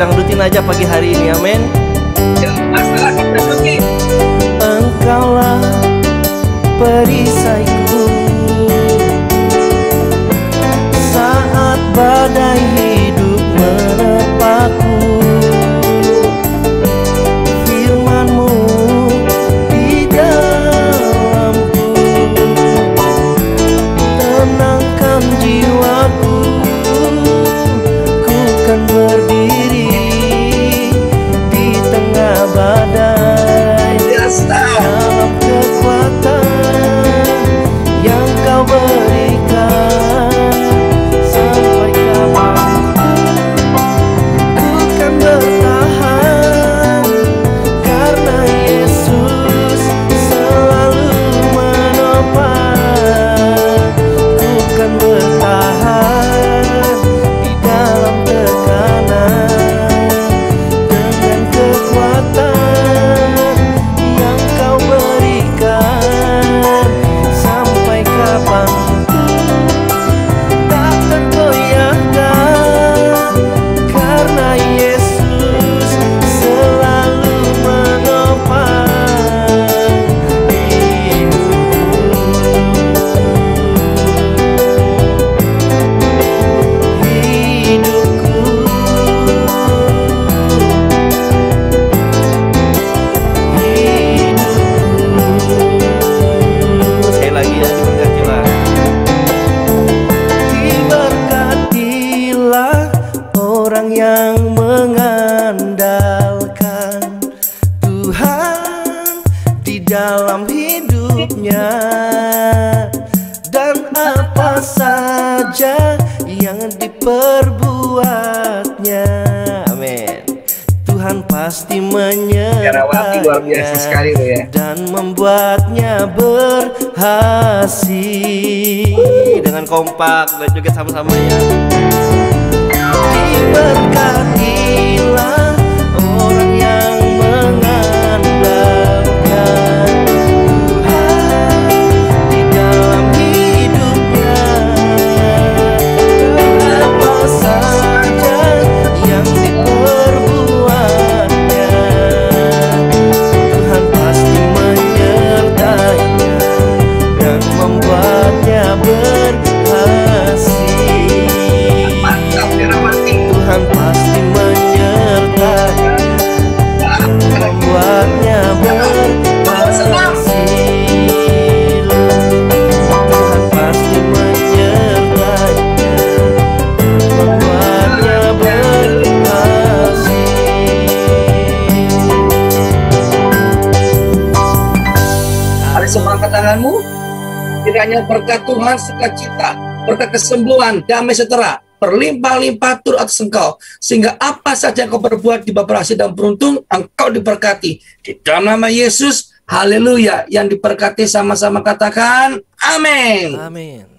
dangdutin aja pagi hari ini, amin. Engkaulah perisaiku saat badai hidup menerpaku. Firman-Mu di dalamku tenangkan jiwaku. Ku kan berdiri di tengah badai dalam kekuatan yang Kau berikan. Sampai kapan ku kan bertahan, karena Yesus selalu menopang. Ku kan bertahan di dalam tekanan dengan kekuatan yang Kau berikan. Sampai kapanpun tak tergoyahkan, karena Yesus selalu menopang hidupku. Sekali lagi ya, diberkatilah. Diberkatilah orang yang mengandalkan Tuhan di dalam hidupnya, dan apa saja yang diperbuatnya, amin, Tuhan pasti Herawati luar biasa sekali tuh ya. dan membuatnya berhasil. Dengan kompak dan juga sama-sama ya. Diberkatilah orang yang mengandalkan Tuhan di dalam hidupnya. Apa saja yang diperbuatnya, Tuhan pasti menyertainya dan membuatnya berhasil. Tuhan pasti menyertai, membuatnya berhasil. Tuhan pasti menyertai, membuatnya berhasil. Mari semua angkat tanganmu. Kiranya berkat Tuhan, sukacita, berkat kesembuhan, damai sejahtera berlimpah-limpah turut atas engkau, sehingga apa saja yang kau berbuat di berhasil dan beruntung, engkau diberkati di dalam nama Yesus. Haleluya. Yang diberkati sama-sama katakan amin. Amin.